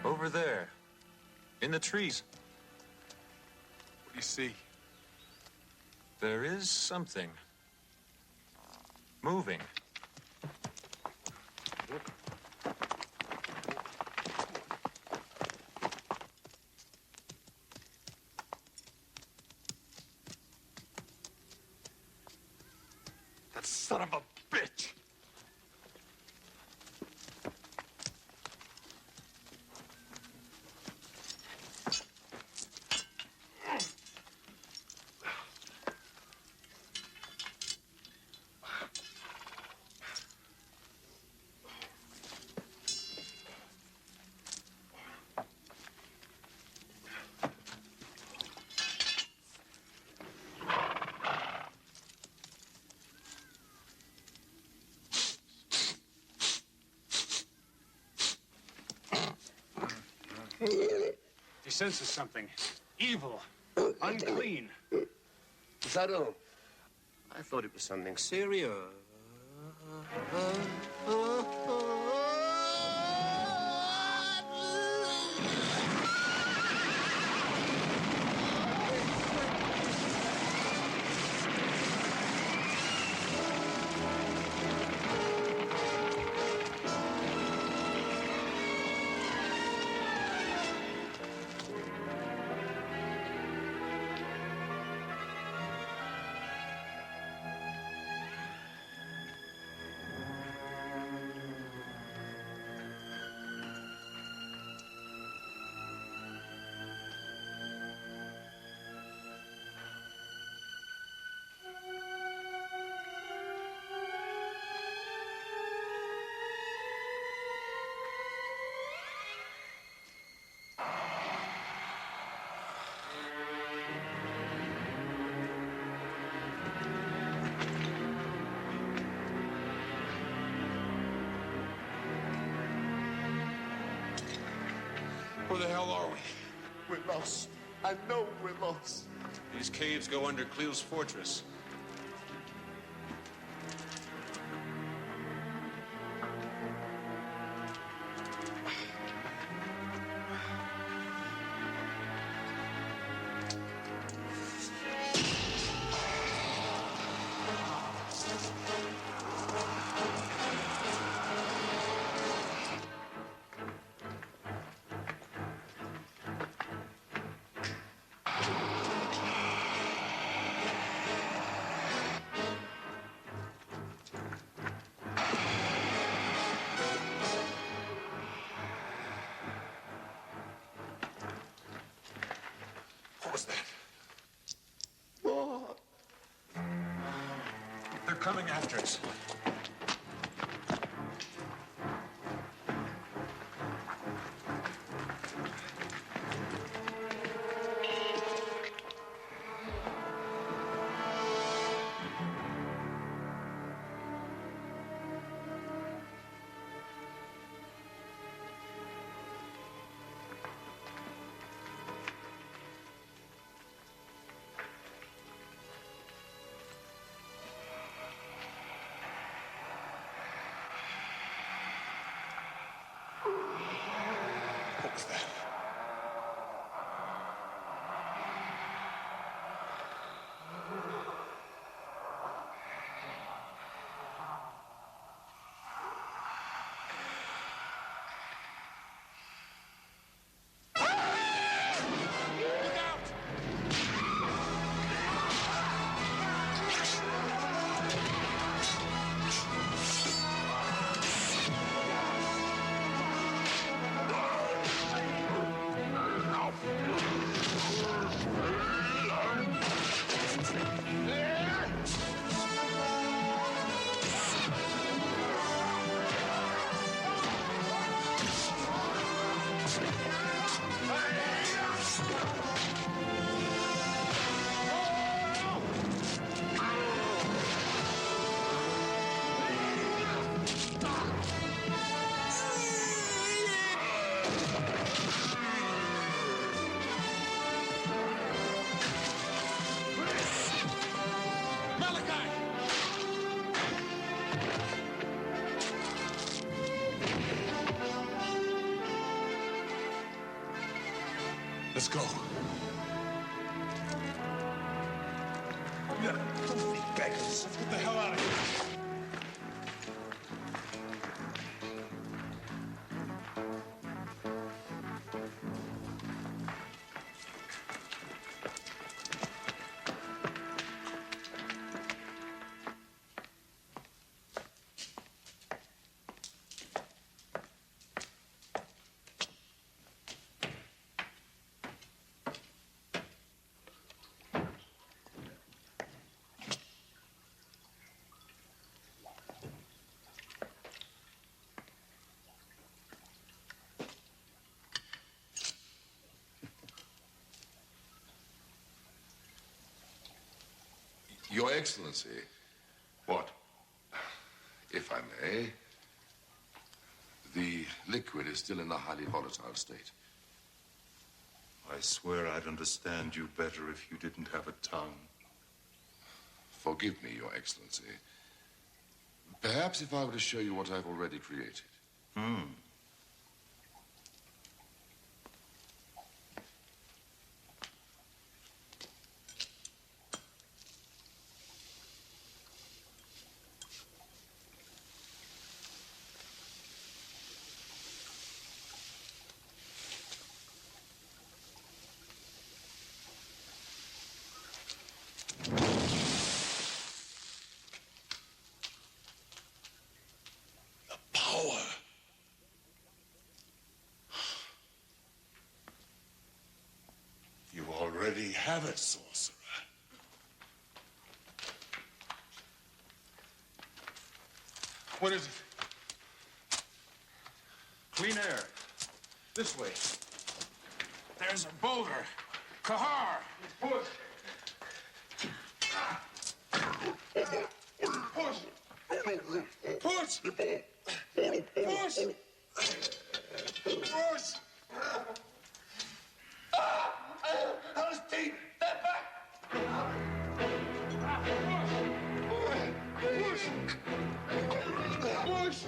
Over there. In the trees. What do you see? There is something. Moving. That son of a bitch! He senses something. Evil. Unclean. Is that all? I thought it was something serious. Where the hell are we? We're lost. I know we're lost. These caves go under Cleo's fortress. What was that? What? They're coming after us. Let's go. Yeah, filthy beggars. Get the hell out of here. Your Excellency. What? If I may, the liquid is still in a highly volatile state. I swear I'd understand you better if you didn't have a tongue. Forgive me, Your Excellency. Perhaps if I were to show you what I've already created. Power. You already have it, sorcerer. What is it? Clean air. This way. There's a boulder. Kahar! Push! Push! Push! Push! Push! How's Pete? Step back! Push! Push!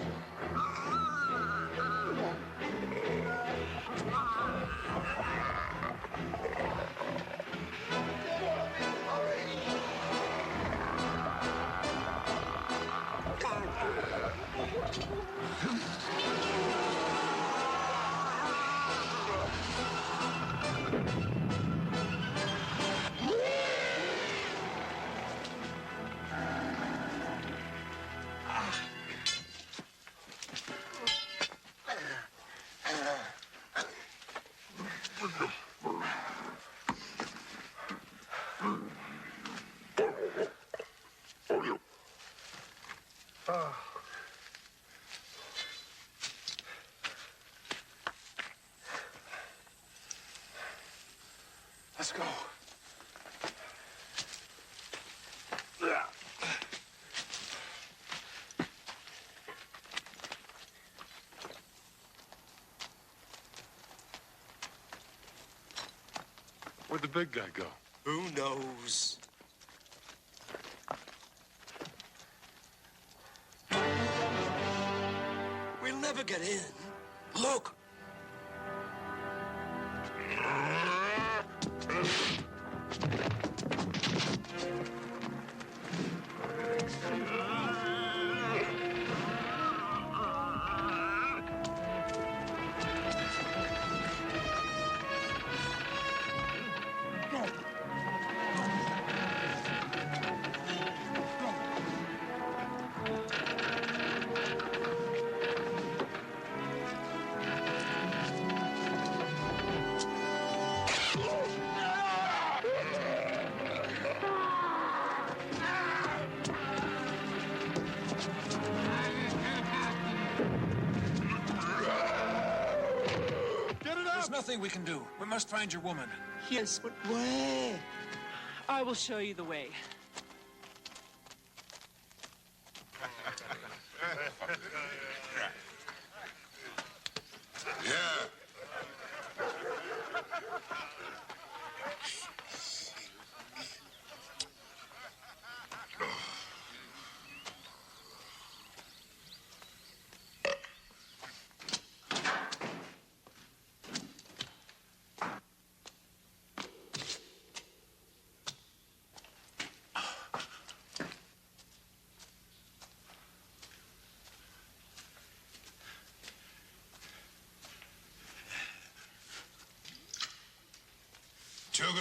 Let's go. Where'd the big guy go? Who knows? We'll never get in. Look! There's nothing we can do. We must find your woman. Yes, but where? I will show you the way. Yeah.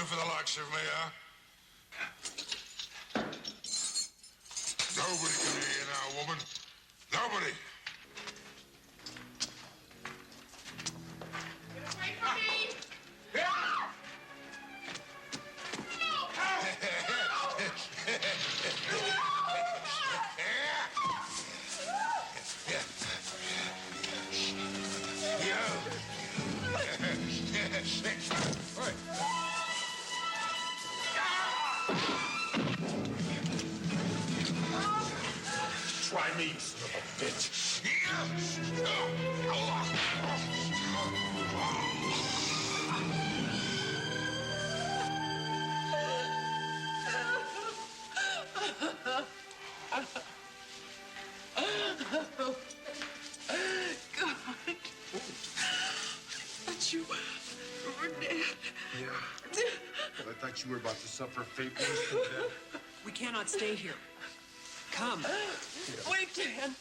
do for the likes of me, huh? Nobody can hear you now, woman. Nobody. Get away from me! Try me, son of a bitch. God. But you were dead. Yeah. But I thought you were about to suffer fatally to death. We cannot stay here. Come. Wait, Dan.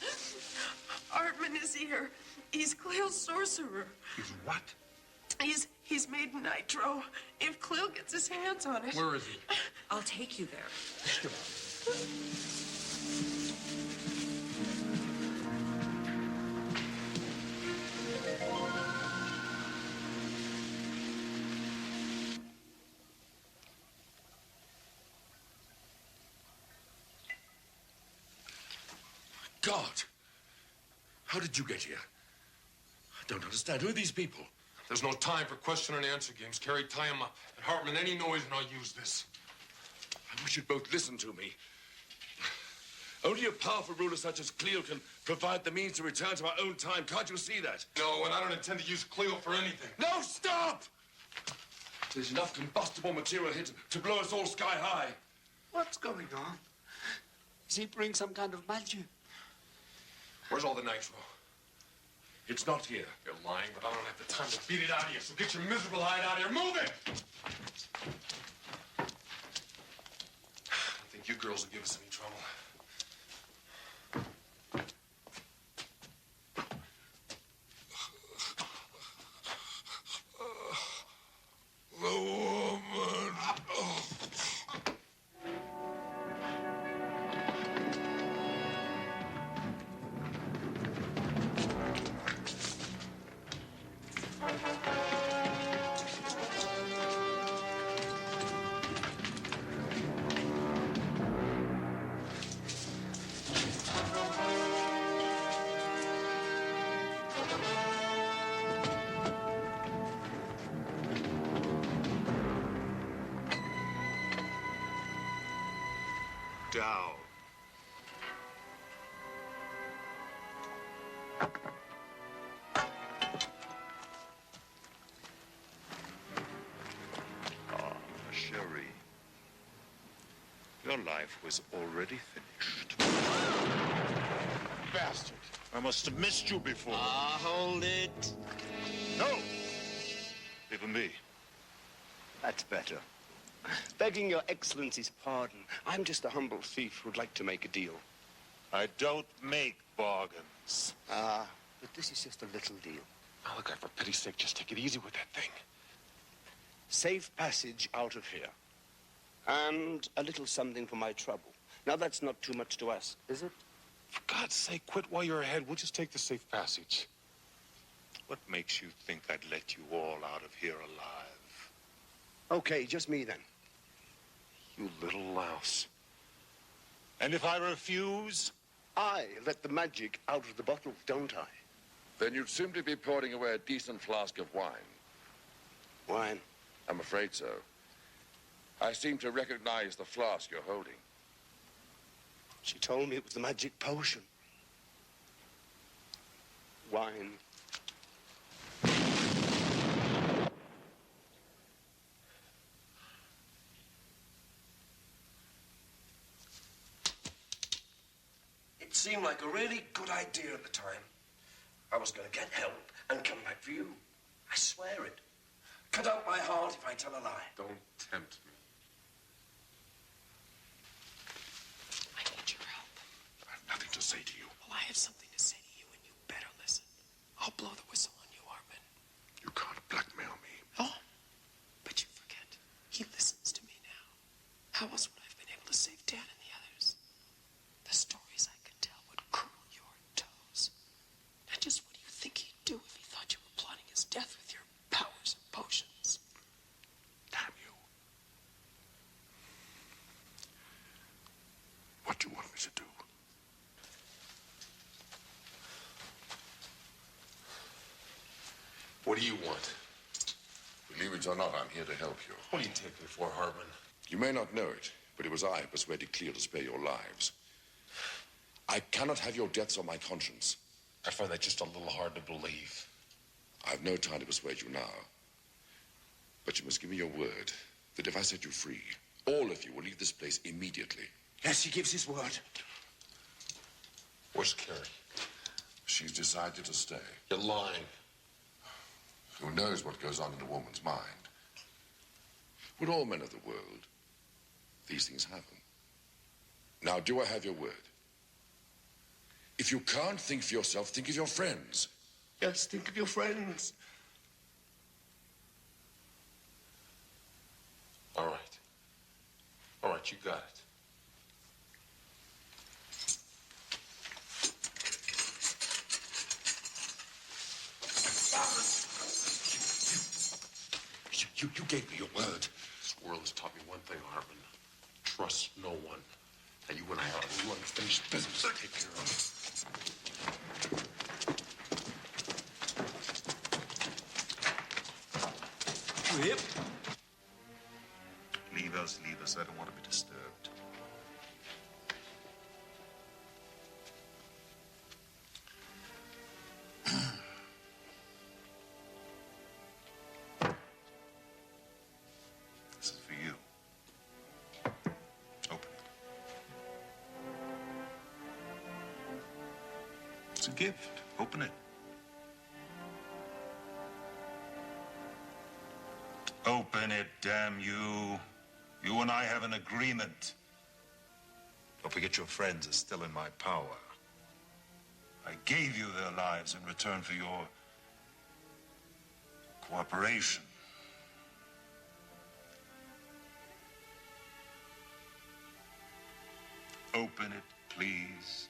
Artman is here. He's Cleo's sorcerer. He's what? He's made nitro. If Cleo gets his hands on it. Where is he? I'll take you there. Come on. God! How did you get here? I don't understand. Who are these people? There's no time for question and answer games. Carrie, tie him up. And Hartman, any noise and I'll use this. I wish you'd both listen to me. Only a powerful ruler such as Cleo can provide the means to return to our own time. Can't you see that? No, and I don't intend to use Cleo for anything. No, stop! There's enough combustible material here to blow us all sky high. What's going on? Is he bring some kind of magic? Where's all the nitro? It's not here. You're lying, but I don't have the time to beat it out of you, so get your miserable hide out of here. Move it! I think you girls will give us any trouble. The woman. Oh. Down. Ah, Sherry. Your life was already finished. Bastard. I must have missed you before. Hold it. No! Even me. That's better. Begging your excellency's pardon, I'm just a humble thief who'd like to make a deal. I don't make bargains. Ah, but this is just a little deal. Oh, look, for pity's sake, just take it easy with that thing. Safe passage out of here. And a little something for my trouble. Now, that's not too much to ask, is it? For God's sake, quit while you're ahead. We'll just take the safe passage. What makes you think I'd let you all out of here alive? Okay, just me then. You little louse. And if I refuse? I let the magic out of the bottle, don't I? Then you'd simply be pouring away a decent flask of wine. Wine? I'm afraid so. I seem to recognize the flask you're holding. She told me it was the magic potion. Wine. It seemed like a really good idea at the time. I was going to get help and come back for you. I swear it. Cut out my heart if I tell a lie. Don't tempt me. I need your help. I have nothing to say to you. Well, I have something to say to you, and you better listen. I'll blow the whistle on you, Artman. You can't blackmail me. Oh, but you forget. He What do you want? Believe it or not, I'm here to help you. What do you take me for, Hartman? You may not know it, but it was I who persuaded Cleo to spare your lives. I cannot have your deaths on my conscience. I find that just a little hard to believe. I have no time to persuade you now. But you must give me your word that if I set you free, all of you will leave this place immediately. Yes, he gives his word. Where's Carrie? She's decided to stay. You're lying. Who knows what goes on in a woman's mind? With all men of the world, these things happen. Now, do I have your word? If you can't think for yourself, think of your friends. Yes, think of your friends. All right. All right, you got it. You gave me your word. This world has taught me one thing, Hartman. Trust no one. Now you and I ought to run unfinished business to take care of. Whip. Leave us, leave us. I don't want to be disturbed. This is for you. Open it. It's a gift. Open it. Open it, damn you. You and I have an agreement. Don't forget your friends are still in my power. I gave you their lives in return for your cooperation. Open it, please.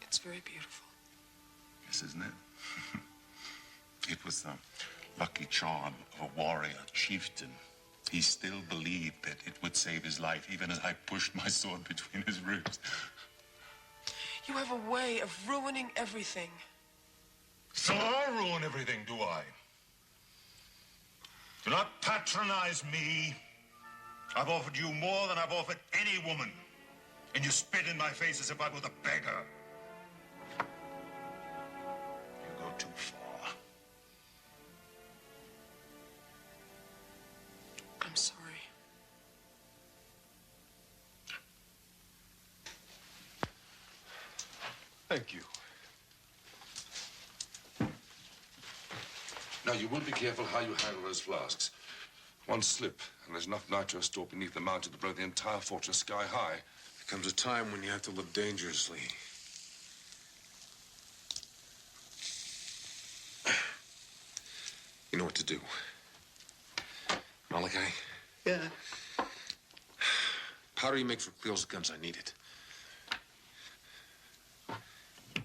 It's very beautiful. Yes, isn't it? It was the lucky charm of a warrior chieftain. He still believed that it would save his life, even as I pushed my sword between his ribs. You have a way of ruining everything. So I ruin everything, do I? Do not patronize me. I've offered you more than I've offered any woman. And you spit in my face as if I were the beggar. You go too far. I'm sorry. Thank you. Now, you will be careful how you handle those flasks. One slip, and there's enough nitro stored beneath the mountain to blow the entire fortress sky high. There comes a time when you have to live dangerously. You know what to do. Malachi? Yeah. Powder you make for Cleo's guns, I need it.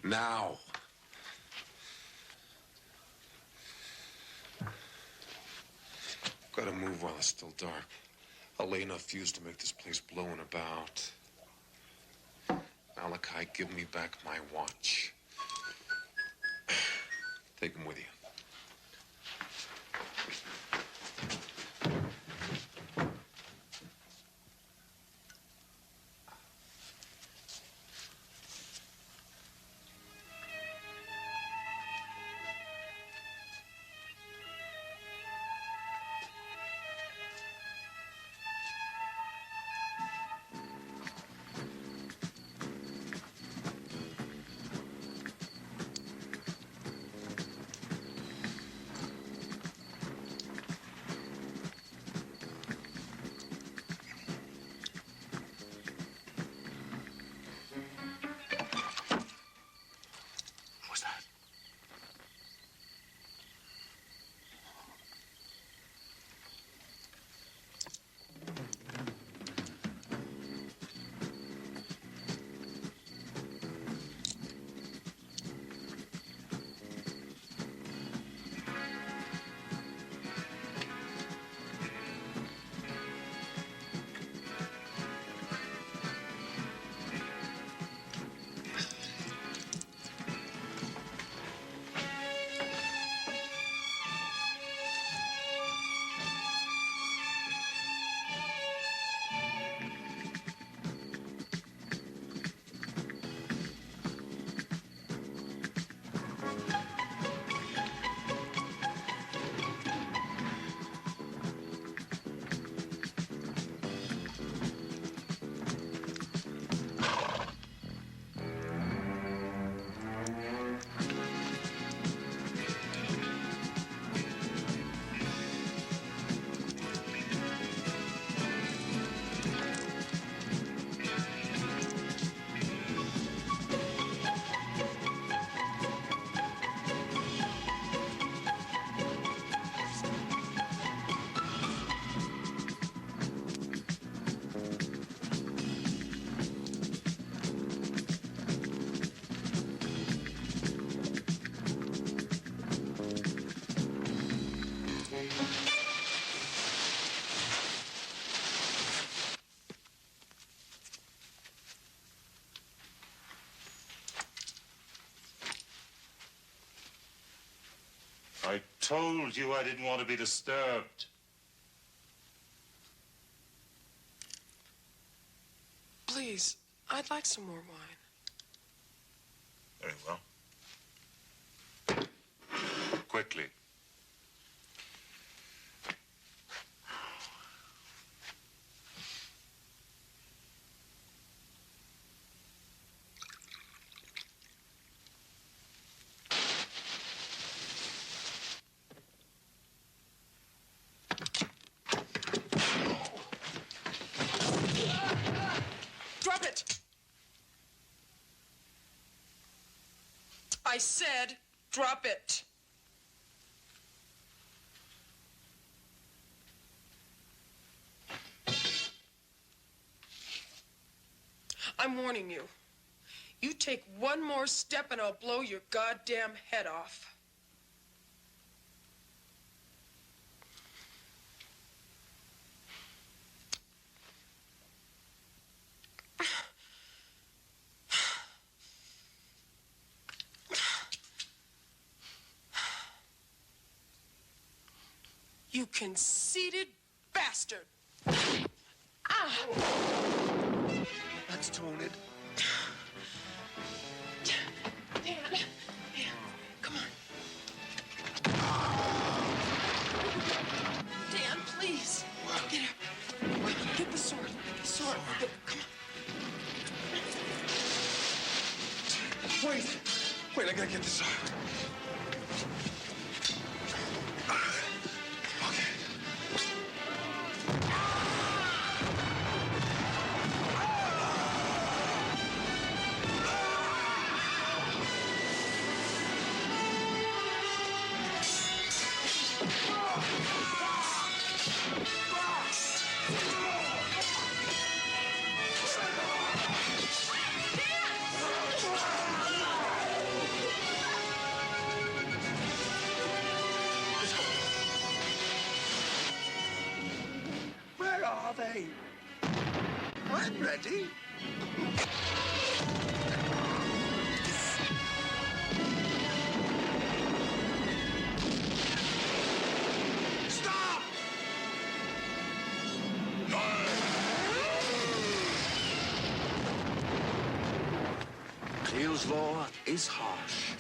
Now. Gotta move while it's still dark. I'll lay enough fuse to make this place blow in about. Malachi, give me back my watch. Take him with you. I told you I didn't want to be disturbed. Please, I'd like some more wine. Very well. Quickly. Drop it! I said, drop it. I'm warning you. You take one more step and I'll blow your goddamn head off. You conceited bastard! Ah! That's torn it. Dan, come on. Dan, please. Get up. Get the sword. Get the sword. Come on. Wait, I gotta get this off. Where are they? I'm ready. Stop! Cleo's law is harsh.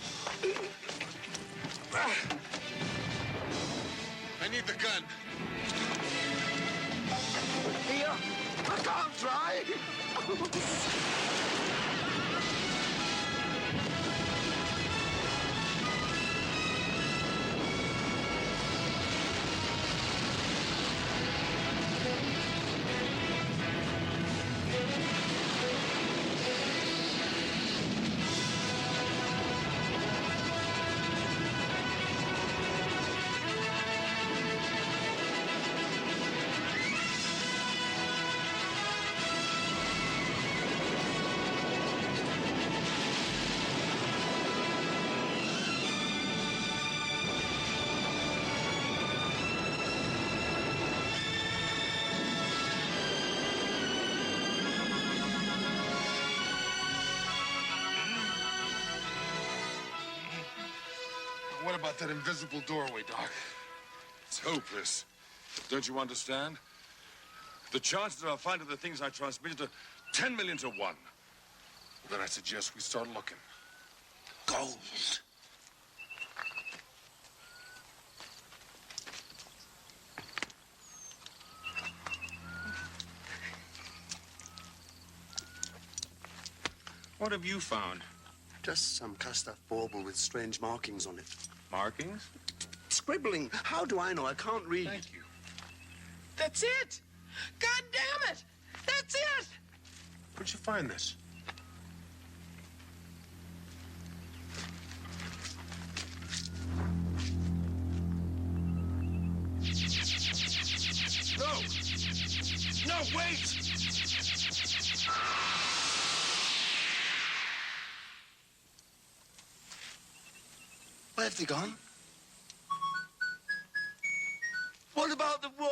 I need the gun. Here, I can't try. What about that invisible doorway, Doc? It's hopeless. Don't you understand? The chances that I'll find the things I transmitted are 10 million to 1. Well, then I suggest we start looking. Gold. What have you found? Just some cast off bauble with strange markings on it. Markings? Scribbling. How do I know? I can't read. Thank you. That's it! God damn it! That's it! Where'd you find this? No! No, wait! Where have they gone? What about the war?